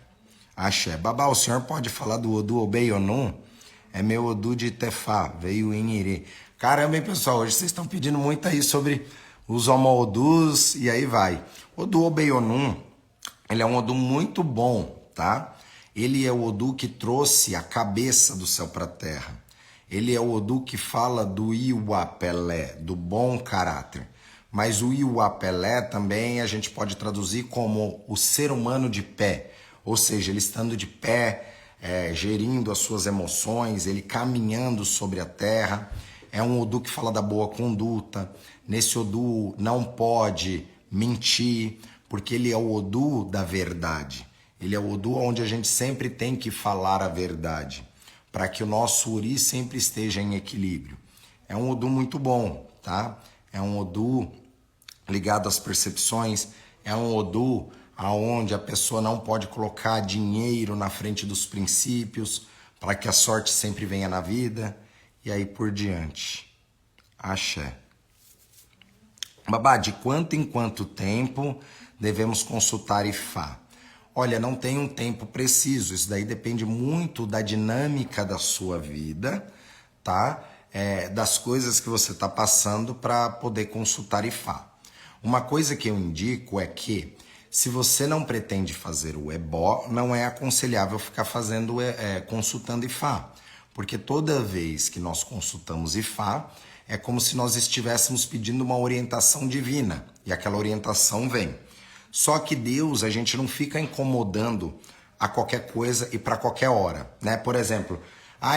Axé. Babá, o senhor pode falar do Odu Obeionum? É meu Odu de Tefá, veio em Irê. Caramba, hein, pessoal, hoje vocês estão pedindo muito aí sobre os Homo-Odus e aí vai. Odu Obeionum, ele é um Odu muito bom, tá? Ele é o Odu que trouxe a cabeça do céu para a terra. Ele é o Odu que fala do Iuapelé, do bom caráter. Mas o Iuapelé também a gente pode traduzir como o ser humano de pé. Ou seja, ele estando de pé, gerindo as suas emoções, ele caminhando sobre a terra. É um Odu que fala da boa conduta. Nesse Odu não pode mentir, porque ele é o Odu da verdade. Ele é o Odu onde a gente sempre tem que falar a verdade, para que o nosso Uri sempre esteja em equilíbrio. É um Odu muito bom, tá? É um Odu ligado às percepções. É um Odu aonde a pessoa não pode colocar dinheiro na frente dos princípios para que a sorte sempre venha na vida e aí por diante. Axé. Babá, de quanto em quanto tempo devemos consultar Ifá? Olha, não tem um tempo preciso, isso daí depende muito da dinâmica da sua vida, tá? Das coisas que você está passando para poder consultar Ifá. Uma coisa que eu indico é que, se você não pretende fazer o ebó, não é aconselhável ficar fazendo consultando Ifá, porque toda vez que nós consultamos Ifá, é como se nós estivéssemos pedindo uma orientação divina, e aquela orientação vem. Só que Deus, a gente não fica incomodando a qualquer coisa e para qualquer hora, né? Por exemplo,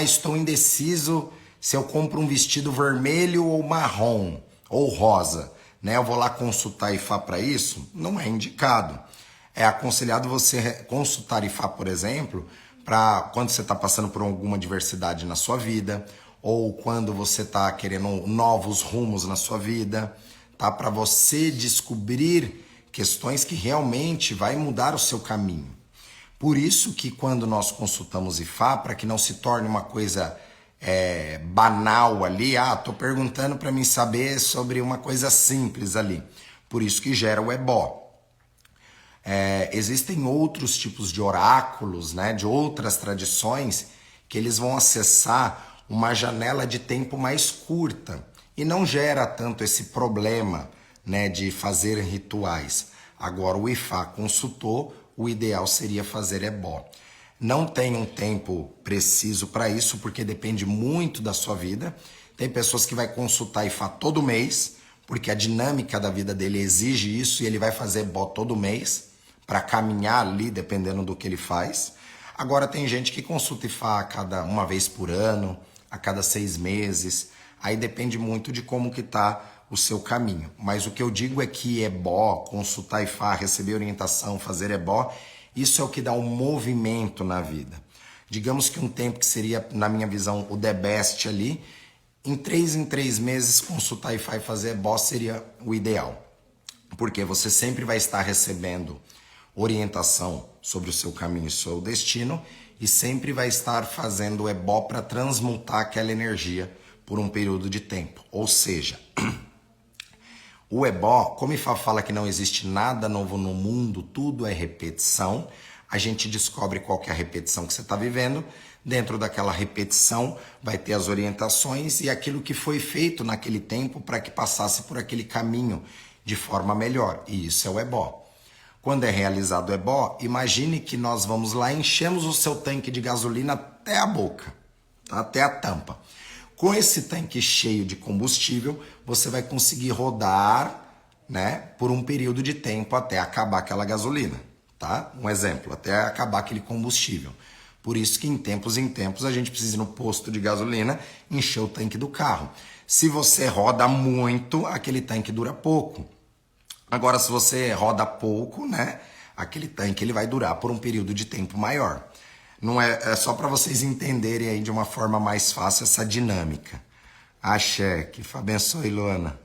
estou indeciso se eu compro um vestido vermelho ou marrom, ou rosa, né? Eu vou lá consultar Ifá para isso? Não é indicado. É aconselhado você consultar Ifá, por exemplo, para quando você está passando por alguma adversidade na sua vida, ou quando você está querendo novos rumos na sua vida, tá? Para você descobrir questões que realmente vai mudar o seu caminho. Por isso que quando nós consultamos Ifá, para que não se torne uma coisa banal ali, tô perguntando para mim saber sobre uma coisa simples ali. Por isso que gera o ebó. Existem outros tipos de oráculos, né, de outras tradições, que eles vão acessar uma janela de tempo mais curta e não gera tanto esse problema, né, de fazer rituais. Agora o Ifá consultou, o ideal seria fazer ebó. Não tem um tempo preciso para isso, porque depende muito da sua vida. Tem pessoas que vai consultar Ifá todo mês, porque a dinâmica da vida dele exige isso e ele vai fazer ebó todo mês para caminhar ali, dependendo do que ele faz. Agora tem gente que consulta Ifá uma vez por ano, a cada 6 meses. Aí depende muito de como que tá o seu caminho. Mas o que eu digo é que ebó, consultar Ifá, receber orientação, fazer ebó, isso é o que dá um movimento na vida. Digamos que um tempo que seria, na minha visão, o the best ali, em 3 meses consultar Ifá e fazer ebó seria o ideal. Porque você sempre vai estar recebendo orientação sobre o seu caminho e seu destino e sempre vai estar fazendo ebó para transmutar aquela energia por um período de tempo. Ou seja, o ebó, como Ifá fala que não existe nada novo no mundo, tudo é repetição, a gente descobre qual que é a repetição que você está vivendo, dentro daquela repetição vai ter as orientações e aquilo que foi feito naquele tempo para que passasse por aquele caminho de forma melhor, e isso é o ebó. Quando é realizado o ebó, imagine que nós vamos lá e enchemos o seu tanque de gasolina até a boca, até a tampa. Com esse tanque cheio de combustível, você vai conseguir rodar, né, por um período de tempo até acabar aquela gasolina, tá? Um exemplo, até acabar aquele combustível. Por isso que em tempos a gente precisa ir no posto de gasolina encher o tanque do carro. Se você roda muito, aquele tanque dura pouco. Agora, se você roda pouco, né, aquele tanque ele vai durar por um período de tempo maior. Não é só para vocês entenderem aí de uma forma mais fácil essa dinâmica. Axé, que abençoe, Luana.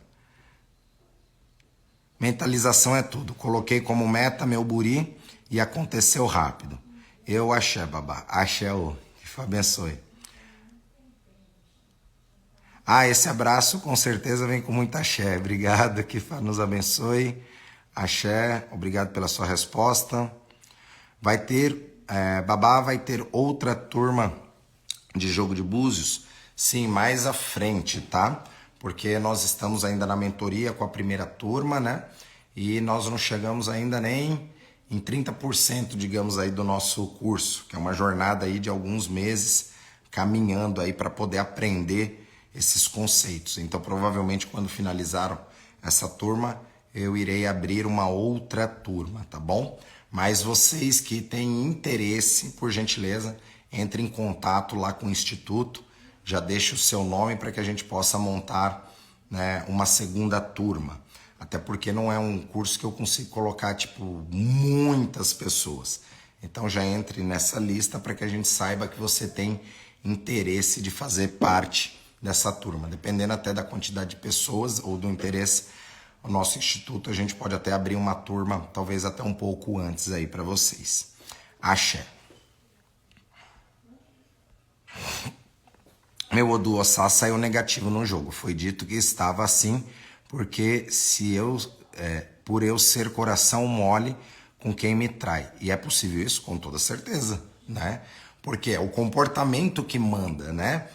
Mentalização é tudo. Coloquei como meta meu buri e aconteceu rápido. Eu axé, babá. Axé, que abençoe. Esse abraço com certeza vem com muita axé. Obrigado, que nos abençoe. Axé, obrigado pela sua resposta. Vai ter, babá, vai ter outra turma de jogo de búzios? Sim, mais à frente, tá? Porque nós estamos ainda na mentoria com a primeira turma, né? E nós não chegamos ainda nem em 30%, digamos aí, do nosso curso, que é uma jornada aí de alguns meses caminhando aí para poder aprender esses conceitos. Então, provavelmente, quando finalizaram essa turma, eu irei abrir uma outra turma, tá bom? Mas vocês que têm interesse, por gentileza, entre em contato lá com o Instituto, já deixe o seu nome para que a gente possa montar, né, uma segunda turma. Até porque não é um curso que eu consigo colocar, tipo, muitas pessoas. Então já entre nessa lista para que a gente saiba que você tem interesse de fazer parte dessa turma. Dependendo até da quantidade de pessoas ou do interesse, o nosso instituto, a gente pode até abrir uma turma, talvez até um pouco antes aí para vocês. Axé. Meu Odu Ossá saiu negativo no jogo. Foi dito que estava assim porque por eu ser coração mole com quem me trai. E é possível isso? Com toda certeza, né? Porque é o comportamento que manda, né?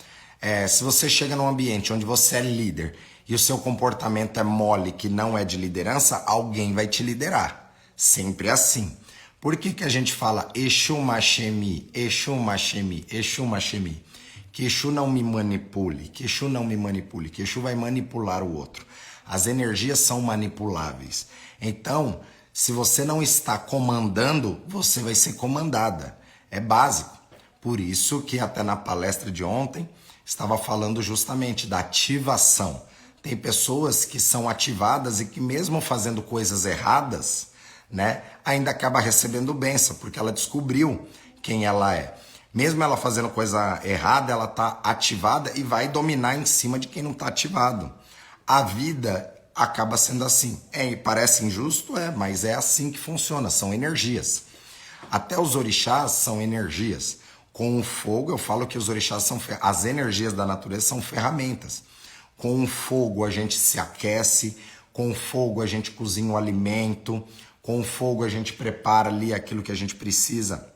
Se você chega num ambiente onde você é líder e o seu comportamento é mole, que não é de liderança, alguém vai te liderar. Sempre assim. Por que a gente fala Exu Machemi, Exu Machemi, Exu Machemi? Que Exu não me manipule, que Exu não me manipule, que Exu vai manipular o outro. As energias são manipuláveis. Então, se você não está comandando, você vai ser comandada. É básico. Por isso que até na palestra de ontem estava falando justamente da ativação. Tem pessoas que são ativadas e que mesmo fazendo coisas erradas, né, ainda acaba recebendo bênção, porque ela descobriu quem ela é. Mesmo ela fazendo coisa errada, ela está ativada e vai dominar em cima de quem não está ativado. A vida acaba sendo assim. Parece injusto, mas é assim que funciona, são energias. Até os orixás são energias. Com o fogo, eu falo que os orixás são as energias da natureza são ferramentas. Com o fogo a gente se aquece, com o fogo a gente cozinha o alimento, com o fogo a gente prepara ali aquilo que a gente precisa,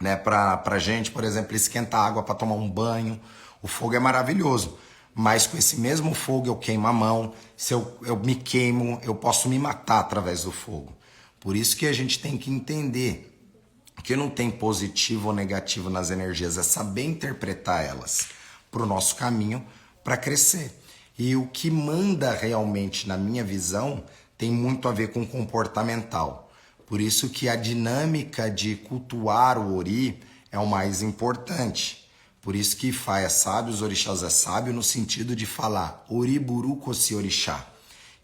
né, pra gente, por exemplo, esquentar água para tomar um banho. O fogo é maravilhoso, mas com esse mesmo fogo eu queimo a mão. Se eu me queimo, eu posso me matar através do fogo. Por isso que a gente tem que entender que não tem positivo ou negativo nas energias, é saber interpretar elas para o nosso caminho, para crescer. E o que manda realmente, na minha visão, tem muito a ver com comportamental. Por isso que a dinâmica de cultuar o Ori é o mais importante. Por isso que Ifá é sábio, os orixás é sábio, no sentido de falar Ori Buru Kosi Orixá.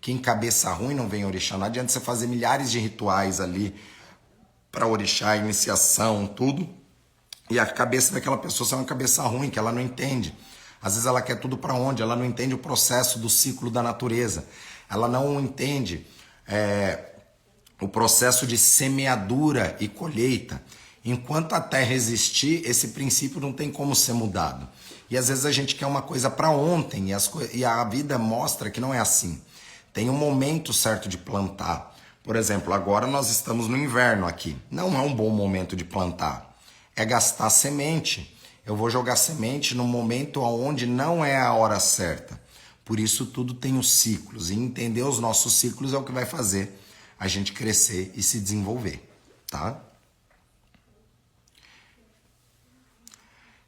Quem cabeça ruim não vem orixá. Não adianta você fazer milhares de rituais ali para orixá, iniciação, tudo, e a cabeça daquela pessoa é uma cabeça ruim, que ela não entende. Às vezes ela quer tudo para onde? Ela não entende o processo do ciclo da natureza. Ela não entende o processo de semeadura e colheita. Enquanto a terra existir, esse princípio não tem como ser mudado. E às vezes a gente quer uma coisa para ontem e a vida mostra que não é assim. Tem um momento certo de plantar. Por exemplo, agora nós estamos no inverno aqui. Não é um bom momento de plantar. É gastar semente. Eu vou jogar semente no momento onde não é a hora certa. Por isso tudo tem os ciclos. E entender os nossos ciclos é o que vai fazer a gente crescer e se desenvolver, tá?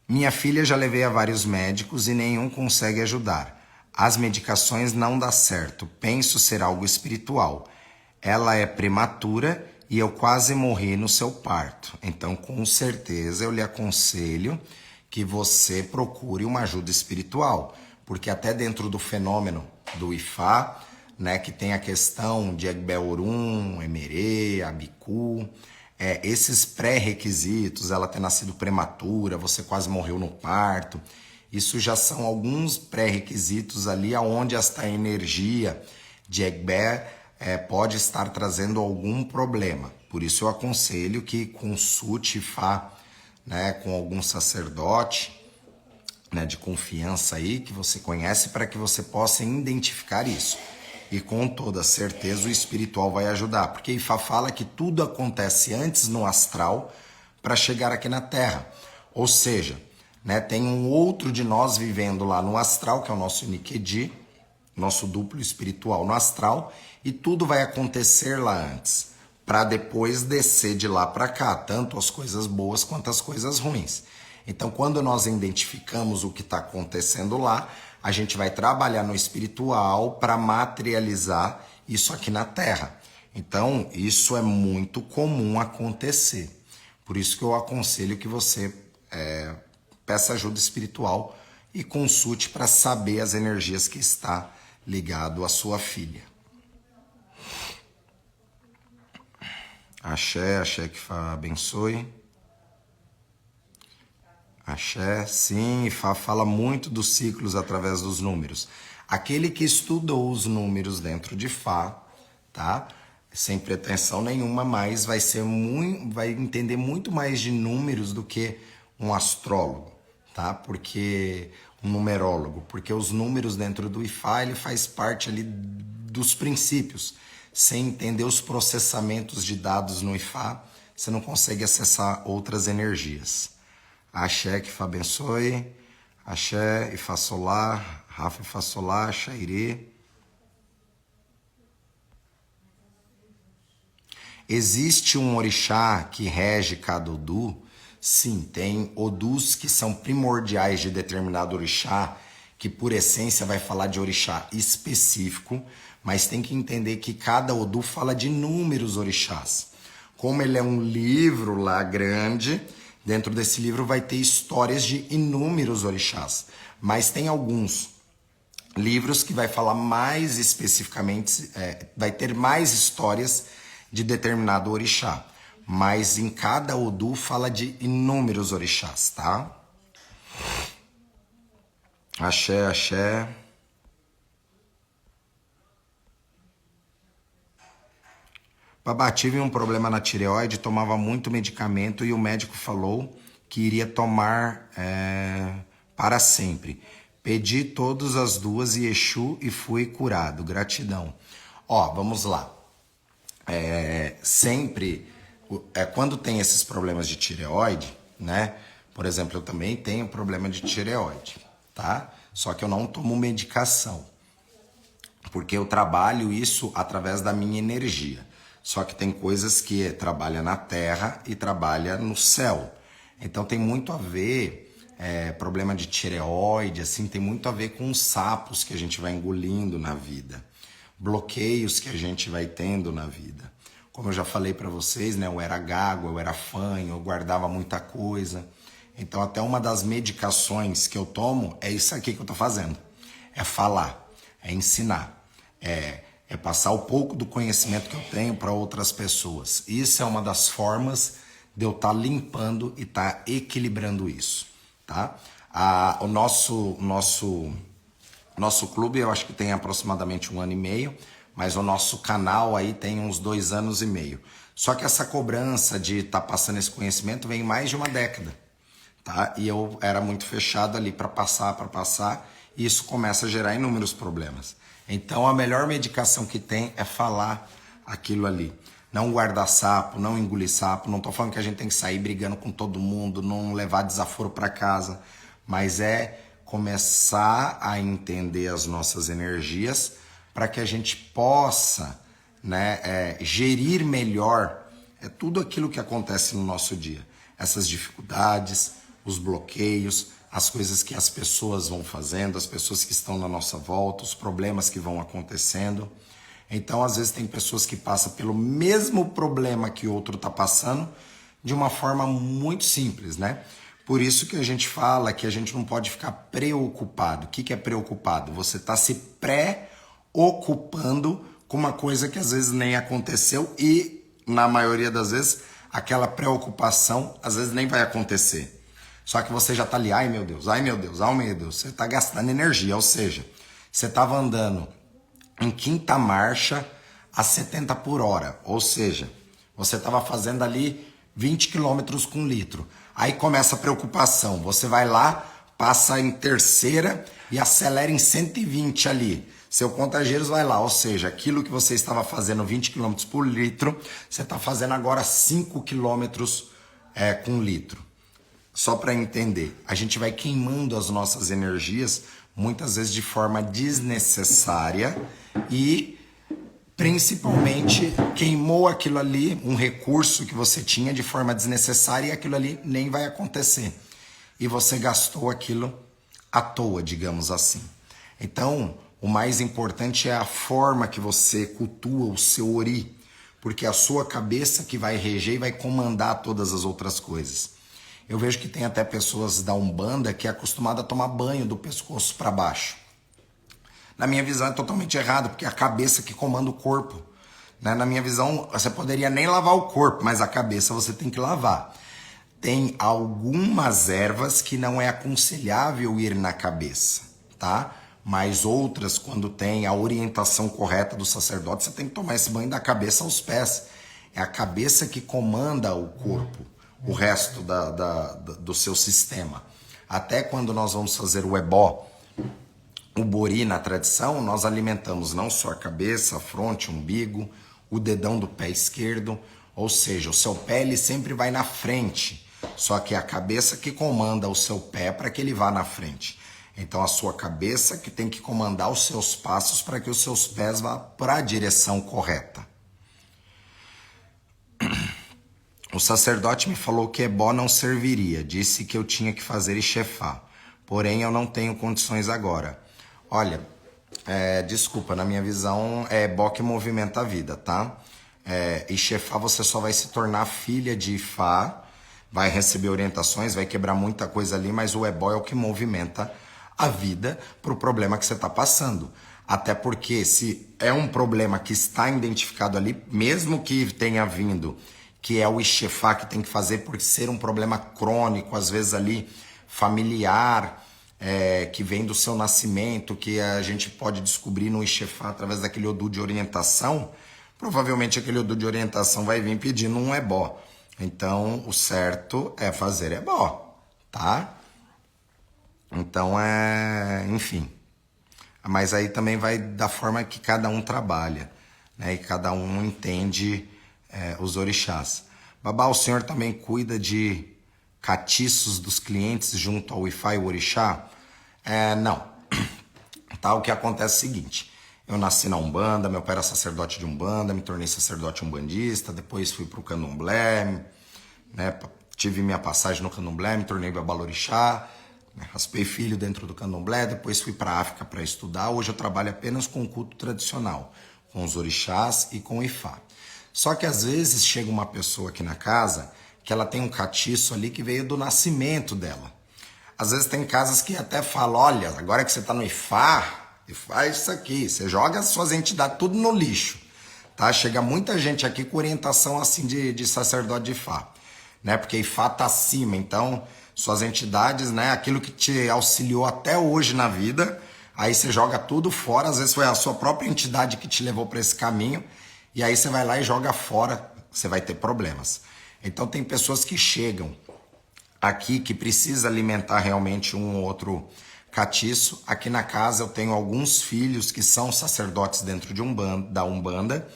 Minha filha já levei a vários médicos e nenhum consegue ajudar. As medicações não dão certo. Penso ser algo espiritual. Ela é prematura e eu quase morri no seu parto. Então, com certeza, eu lhe aconselho que você procure uma ajuda espiritual. Porque até dentro do fenômeno do Ifá, né, que tem a questão de Egbeorum, Emerê, Abiku, esses pré-requisitos, ela ter nascido prematura, você quase morreu no parto, isso já são alguns pré-requisitos ali onde esta energia de Egbe pode estar trazendo algum problema. Por isso eu aconselho que consulte Ifá, né, com algum sacerdote, né, de confiança aí, que você conhece, para que você possa identificar isso. E com toda certeza o espiritual vai ajudar. Porque Ifá fala que tudo acontece antes no astral para chegar aqui na Terra. Ou seja, né, tem um outro de nós vivendo lá no astral, que é o nosso Nikedi, nosso duplo espiritual no astral, e tudo vai acontecer lá antes, para depois descer de lá para cá, tanto as coisas boas quanto as coisas ruins. Então, quando nós identificamos o que está acontecendo lá, a gente vai trabalhar no espiritual para materializar isso aqui na Terra. Então, isso é muito comum acontecer. Por isso que eu aconselho que você peça ajuda espiritual e consulte para saber as energias que está ligado à sua filha. Axé, axé que Fá abençoe. Axé, sim, Fá fala muito dos ciclos através dos números. Aquele que estudou os números dentro de Fá, tá? Sem pretensão nenhuma, mas vai entender muito mais de números do que um astrólogo, tá? Porque um numerólogo, porque os números dentro do Ifá, ele faz parte ali dos princípios. Sem entender os processamentos de dados no Ifá, você não consegue acessar outras energias. Axé, que Fá abençoe. Axé, Ifá Solar, Rafa Ifá Solar, Xairê. Existe um orixá que rege cada Odu? Sim, tem Odus que são primordiais de determinado orixá, que por essência vai falar de orixá específico, mas tem que entender que cada Odu fala de inúmeros orixás. Como ele é um livro lá grande, dentro desse livro vai ter histórias de inúmeros orixás, mas tem alguns livros que vai falar mais especificamente, vai ter mais histórias de determinado orixá, mas em cada Odu fala de inúmeros orixás, tá? Axé, axé. Babá, tive um problema na tireoide, tomava muito medicamento e o médico falou que iria tomar para sempre. Pedi todas as duas e Exu e fui curado. Gratidão. Ó, vamos lá. Quando tem esses problemas de tireoide, né? Por exemplo, eu também tenho problema de tireoide, tá? Só que eu não tomo medicação, porque eu trabalho isso através da minha energia. Só que tem coisas que trabalha na terra e trabalha no céu. Então tem muito a ver, problema de tireoide, assim, tem muito a ver com os sapos que a gente vai engolindo na vida, bloqueios que a gente vai tendo na vida. Como eu já falei para vocês, né, eu era gago, eu era fanho, eu guardava muita coisa. Então até uma das medicações que eu tomo é isso aqui que eu tô fazendo. É falar, é ensinar, é passar o pouco do conhecimento que eu tenho para outras pessoas. Isso é uma das formas de eu estar limpando e estar equilibrando isso, tá? O nosso clube eu acho que tem aproximadamente 1 ano e meio, mas o nosso canal aí tem uns 2 anos e meio. Só que essa cobrança de estar passando esse conhecimento vem mais de uma década, tá? E eu era muito fechado ali para passar, e isso começa a gerar inúmeros problemas. Então a melhor medicação que tem é falar aquilo ali. Não guardar sapo, não engolir sapo. Não tô falando que a gente tem que sair brigando com todo mundo, não levar desaforo para casa, mas é começar a entender as nossas energias para que a gente possa, né, gerir melhor tudo aquilo que acontece no nosso dia. Essas dificuldades, os bloqueios, as coisas que as pessoas vão fazendo, as pessoas que estão na nossa volta, os problemas que vão acontecendo. Então, às vezes, tem pessoas que passam pelo mesmo problema que o outro está passando de uma forma muito simples, né? Por isso que a gente fala que a gente não pode ficar preocupado. O que é preocupado? Você está se preocupando com uma coisa que às vezes nem aconteceu e, na maioria das vezes, aquela preocupação às vezes nem vai acontecer. Só que você já tá ali, ai meu Deus, ai meu Deus, ai meu Deus. Você tá gastando energia, ou seja, você tava andando em quinta marcha a 70 por hora. Ou seja, você tava fazendo ali 20 quilômetros com litro. Aí começa a preocupação. Você vai lá, passa em terceira e acelera em 120 ali. Seu contageiros vai lá, ou seja, aquilo que você estava fazendo 20 quilômetros por litro, você está fazendo agora 5 quilômetros com litro. Só para entender, a gente vai queimando as nossas energias muitas vezes de forma desnecessária e principalmente queimou aquilo ali, um recurso que você tinha de forma desnecessária e aquilo ali nem vai acontecer. E você gastou aquilo à toa, digamos assim. Então, o mais importante é a forma que você cultua o seu ori, porque é a sua cabeça que vai reger e vai comandar todas as outras coisas. Eu vejo que tem até pessoas da Umbanda que é acostumada a tomar banho do pescoço para baixo. Na minha visão é totalmente errado, porque é a cabeça que comanda o corpo. Né? Na minha visão, você poderia nem lavar o corpo, mas a cabeça você tem que lavar. Tem algumas ervas que não é aconselhável ir na cabeça, tá? mas outras, quando tem a orientação correta do sacerdote, você tem que tomar esse banho da cabeça aos pés. É a cabeça que comanda o corpo, o resto do seu sistema. Até quando nós vamos fazer o ebó, o bori na tradição, nós alimentamos não só a cabeça, a fronte, o umbigo, o dedão do pé esquerdo, ou seja, o seu pé ele sempre vai na frente, só que é a cabeça que comanda o seu pé para que ele vá na frente. Então a sua cabeça que tem que comandar os seus passos para que os seus pés vá para a direção correta. O sacerdote me falou que ebó não serviria, disse que eu tinha que fazer ixefá, porém eu não tenho condições agora. Olha, desculpa, na minha visão é ebó que movimenta a vida, tá? Ixefá você só vai se tornar filha de Ifá, vai receber orientações, vai quebrar muita coisa ali, mas o ebó é o que movimenta a vida para o problema que você está passando. Até porque se é um problema que está identificado ali, mesmo que tenha vindo, que é o ixefá que tem que fazer por ser um problema crônico, às vezes ali familiar, que vem do seu nascimento, que a gente pode descobrir no ixefá através daquele odô de orientação, provavelmente aquele odô de orientação vai vir pedindo um ebó. Então, o certo é fazer ebó, tá? Então, enfim. Mas aí também vai da forma que cada um trabalha, né? E cada um entende os orixás. Babá, o senhor também cuida de catiços dos clientes junto ao Ifá e o orixá? Não. Tá, o que acontece é o seguinte. Eu nasci na Umbanda, meu pai era sacerdote de Umbanda, me tornei sacerdote umbandista, depois fui pro Candomblé, né? Tive minha passagem no Candomblé, me tornei babalorixá, né? Raspei filho dentro do Candomblé, depois fui para a África para estudar. Hoje eu trabalho apenas com o culto tradicional, com os orixás e com o Ifá. Só que às vezes chega uma pessoa aqui na casa que ela tem um catiço ali que veio do nascimento dela. Às vezes tem casas que até falam, olha, agora que você está no Ifá é isso aqui, você joga as suas entidades tudo no lixo, tá? Chega muita gente aqui com orientação assim de sacerdote de Ifá, né? Porque Ifá tá acima, então suas entidades, né? Aquilo que te auxiliou até hoje na vida, aí você joga tudo fora, às vezes foi a sua própria entidade que te levou para esse caminho, e aí você vai lá e joga fora, você vai ter problemas. Então tem pessoas que chegam aqui que precisa alimentar realmente um ou outro catiço. Aqui na casa eu tenho alguns filhos que são sacerdotes dentro de da Umbanda,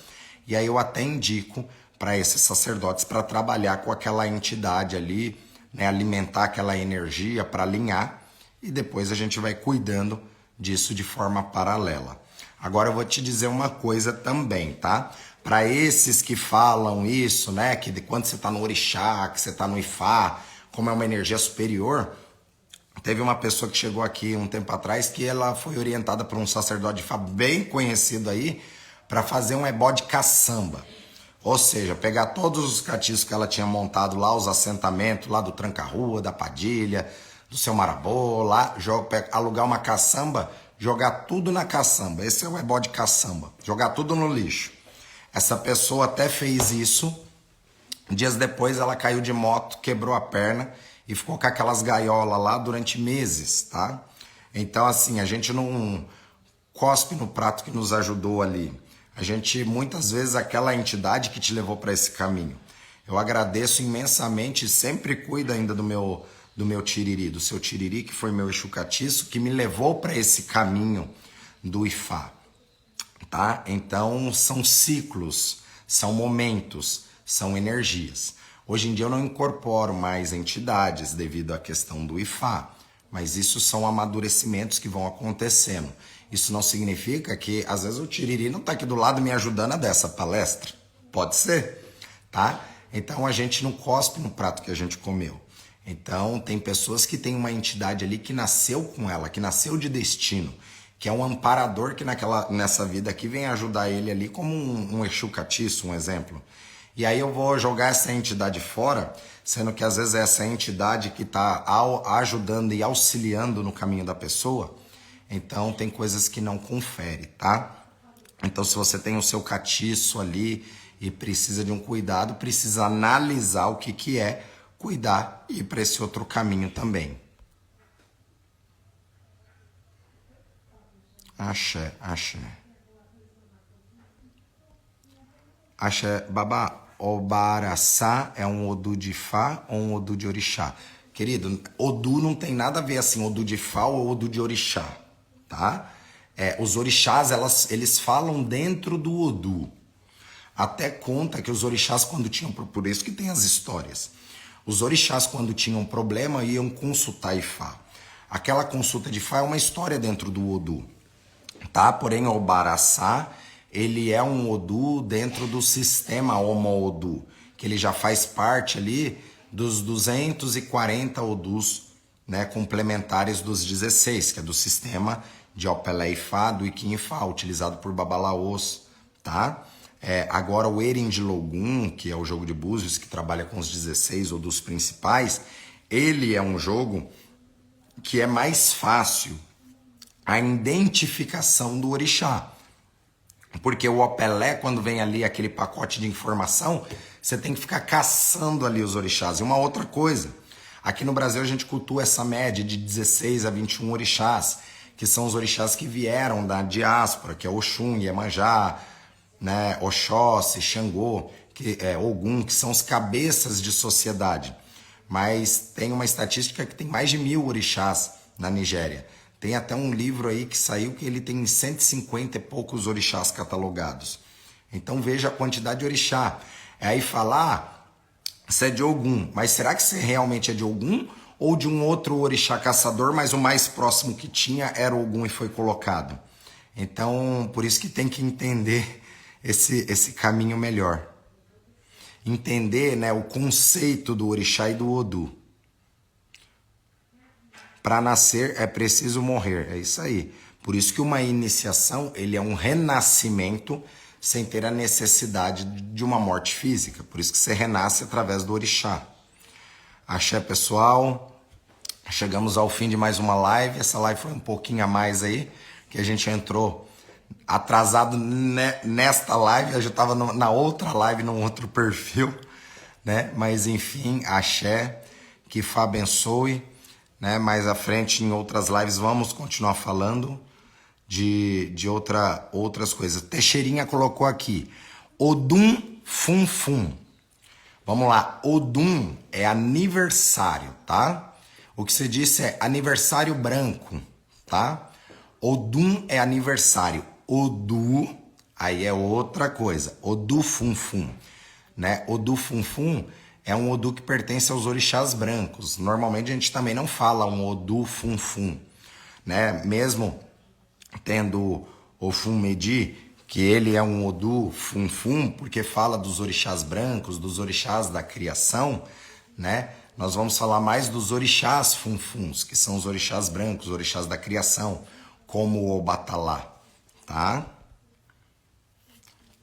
e aí eu até indico para esses sacerdotes para trabalhar com aquela entidade ali, né, alimentar aquela energia para alinhar, e depois a gente vai cuidando disso de forma paralela. Agora eu vou te dizer uma coisa também, tá? Para esses que falam isso, né, que quando você está no orixá, que você está no Ifá, como é uma energia superior, teve uma pessoa que chegou aqui um tempo atrás que ela foi orientada por um sacerdote de Ifá bem conhecido aí para fazer um ebó de caçamba. Ou seja, pegar todos os catiços que ela tinha montado lá, os assentamentos lá do Tranca-Rua, da Padilha, do Seu Marabô, lá, alugar uma caçamba, jogar tudo na caçamba. Esse é o ebó de caçamba, jogar tudo no lixo. Essa pessoa até fez isso. Dias depois ela caiu de moto, quebrou a perna e ficou com aquelas gaiolas lá durante meses, tá? Então assim, a gente não cospe no prato que nos ajudou ali. A gente, muitas vezes, aquela entidade que te levou para esse caminho. Eu agradeço imensamente e sempre cuido ainda do meu tiriri, do seu tiriri, que foi meu Exu Catiço, que me levou para esse caminho do Ifá, tá? Então, são ciclos, são momentos, são energias. Hoje em dia eu não incorporo mais entidades devido à questão do Ifá, mas isso são amadurecimentos que vão acontecendo. Isso não significa que, às vezes, o Tiriri não está aqui do lado me ajudando a dessa palestra. Pode ser, tá? Então, a gente não cospe no prato que a gente comeu. Então, tem pessoas que têm uma entidade ali que nasceu com ela, que nasceu de destino, que é um amparador que nessa vida aqui vem ajudar ele ali como um Exu Catiço, um exemplo. E aí eu vou jogar essa entidade fora, sendo que, às vezes, é essa entidade que está ajudando e auxiliando no caminho da pessoa. Então, tem coisas que não confere, tá? Então, se você tem o seu catiço ali e precisa de um cuidado, precisa analisar o que é, cuidar e ir para esse outro caminho também. Axé, axé. Axé, babá. Obaraçá é um Odu de Fá ou um Odu de Orixá? Querido, Odu não tem nada a ver assim, Odu de Fá ou Odu de Orixá, tá? Os orixás, eles falam dentro do Odu. Até conta que os orixás, quando tinham... Por isso que tem as histórias. Os orixás, quando tinham problema, iam consultar Ifá. Aquela consulta de Ifá é uma história dentro do Odu, tá? Porém, o Baraçá, ele é um Odu dentro do sistema Omo-Odu, que ele já faz parte ali dos 240 Odus, né, complementares dos 16, que é do sistema de Opelé Ifá, do Iquim Ifá, utilizado por Babalaos, tá? Agora o Erin de Logun, que é o jogo de búzios, que trabalha com os 16 Odus principais, ele é um jogo que é mais fácil a identificação do orixá. Porque o Opelé, quando vem ali aquele pacote de informação, você tem que ficar caçando ali os orixás. E uma outra coisa, aqui no Brasil a gente cultua essa média de 16 a 21 orixás, que são os orixás que vieram da diáspora, que é Oxum, Iemanjá, né, Oxóssi, Xangô, Ogum, que são os cabeças de sociedade. Mas tem uma estatística que tem mais de 1000 orixás na Nigéria. Tem até um livro aí que saiu que ele tem 150 e poucos orixás catalogados. Então veja a quantidade de orixá. Aí falar, você é de Ogum, mas será que você realmente é de Ogum ou de um outro orixá caçador, mas o mais próximo que tinha era Ogum e foi colocado? Então, por isso que tem que entender esse caminho melhor. Entender, né, o conceito do orixá e do Odu. Para nascer é preciso morrer, é isso aí. Por isso que uma iniciação, ele é um renascimento sem ter a necessidade de uma morte física. Por isso que você renasce através do orixá. Axé, pessoal. Chegamos ao fim de mais uma live. Essa live foi um pouquinho a mais aí, que a gente entrou atrasado nesta live. Eu já estava na outra live, num outro perfil, né? Mas enfim, axé, que Fá abençoe. Né? Mais à frente, em outras lives, vamos continuar falando de outras coisas. Teixeirinha colocou aqui, Odum Fum Fum. Vamos lá, Odum é aniversário, tá? O que você disse é aniversário branco, tá? Odum é aniversário. Odu, aí é outra coisa. Odu Fum Fum, né? Odu Fum Fum é um Odu que pertence aos orixás brancos. Normalmente a gente também não fala um Odu Fum Fum, né? Mesmo tendo o Fum Medi, que ele é um Odu Fum Fum, porque fala dos orixás brancos, dos orixás da criação, né? Nós vamos falar mais dos orixás Fum Funs, que são os orixás brancos, os orixás da criação, como o Obatalá, tá?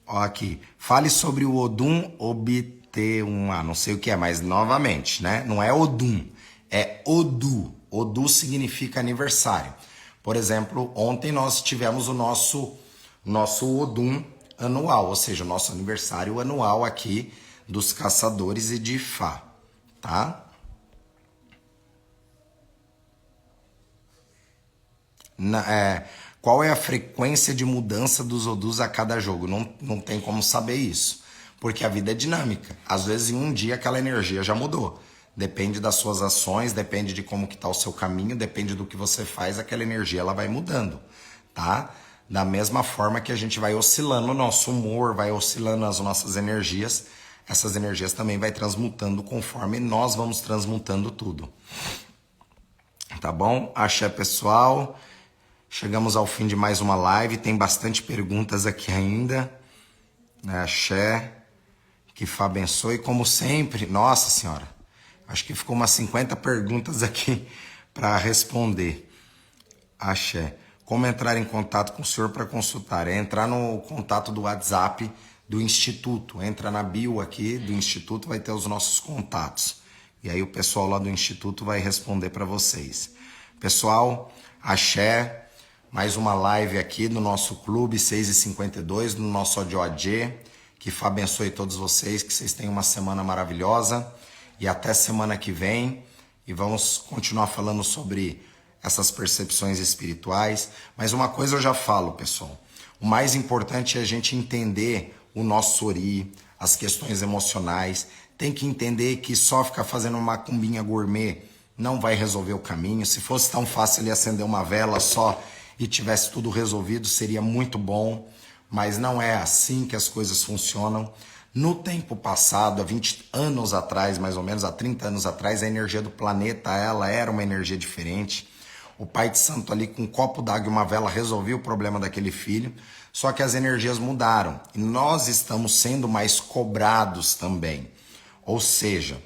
Ó aqui, fale sobre o Odum Obiteuma, não sei o que é, mas novamente, né? Não é Odum, é Odu. Odu significa aniversário. Por exemplo, ontem nós tivemos o nosso Odum anual, ou seja, o nosso aniversário anual aqui dos caçadores e de Ifá, tá? Qual é a frequência de mudança dos Odus a cada jogo? Não tem como saber isso, porque a vida é dinâmica. Às vezes em um dia aquela energia já mudou. Depende das suas ações, depende de como que está o seu caminho, depende do que você faz, aquela energia ela vai mudando, tá? Da mesma forma que a gente vai oscilando o nosso humor, vai oscilando as nossas energias, essas energias também vai transmutando conforme nós vamos transmutando tudo. Tá bom? Axé, pessoal. Chegamos ao fim de mais uma live, tem bastante perguntas aqui ainda. Axé, que Fá abençoe, como sempre. Nossa Senhora, acho que ficou umas 50 perguntas aqui para responder. Axé, como entrar em contato com o senhor para consultar? É entrar no contato do WhatsApp do Instituto. Entra na bio aqui do Instituto, vai ter os nossos contatos. E aí o pessoal lá do Instituto vai responder para vocês. Pessoal, axé. Mais uma live aqui no nosso clube 6h52, no nosso ODOAD. Que Fá abençoe todos vocês, que vocês tenham uma semana maravilhosa. E até semana que vem. E vamos continuar falando sobre essas percepções espirituais. Mas uma coisa eu já falo, pessoal. O mais importante é a gente entender o nosso ori, as questões emocionais. Tem que entender que só ficar fazendo uma macumbinha gourmet não vai resolver o caminho. Se fosse tão fácil ele acender uma vela só e tivesse tudo resolvido, seria muito bom. Mas não é assim que as coisas funcionam. No tempo passado, há 20 anos atrás, mais ou menos, há 30 anos atrás, a energia do planeta, ela era uma energia diferente. O pai de santo ali com um copo d'água e uma vela resolvia o problema daquele filho. Só que as energias mudaram e nós estamos sendo mais cobrados também. Ou seja,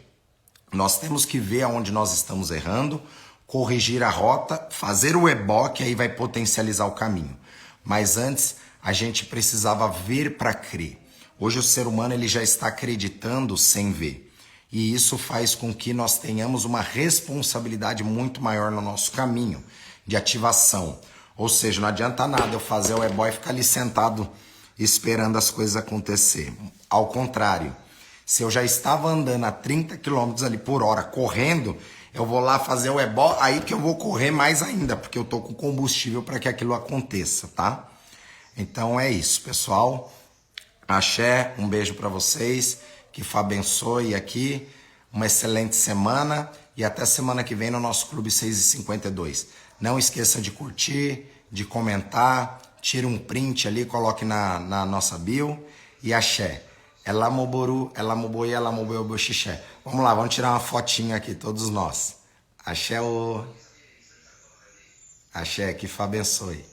nós temos que ver aonde nós estamos errando, corrigir a rota, fazer o ebó, que aí vai potencializar o caminho. Mas antes, a gente precisava ver para crer. Hoje o ser humano ele já está acreditando sem ver. E isso faz com que nós tenhamos uma responsabilidade muito maior no nosso caminho de ativação. Ou seja, não adianta nada eu fazer o ebó e ficar ali sentado esperando as coisas acontecer. Ao contrário, se eu já estava andando a 30 km ali por hora, correndo, eu vou lá fazer o ebó, aí que eu vou correr mais ainda, porque eu tô com combustível para que aquilo aconteça, tá? Então é isso, pessoal. Axé, um beijo para vocês, que Fá abençoe aqui, uma excelente semana e até semana que vem no nosso Clube 652. Não esqueça de curtir, de comentar, tire um print ali, coloque na nossa bio e axé. Ela moboru, ela moboi, ela moboi, boxixé. Vamos lá, vamos tirar uma fotinha aqui, todos nós. Axé, axé, que Fá abençoe.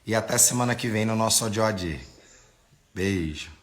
E até semana que vem no nosso Odiodi. Beijo.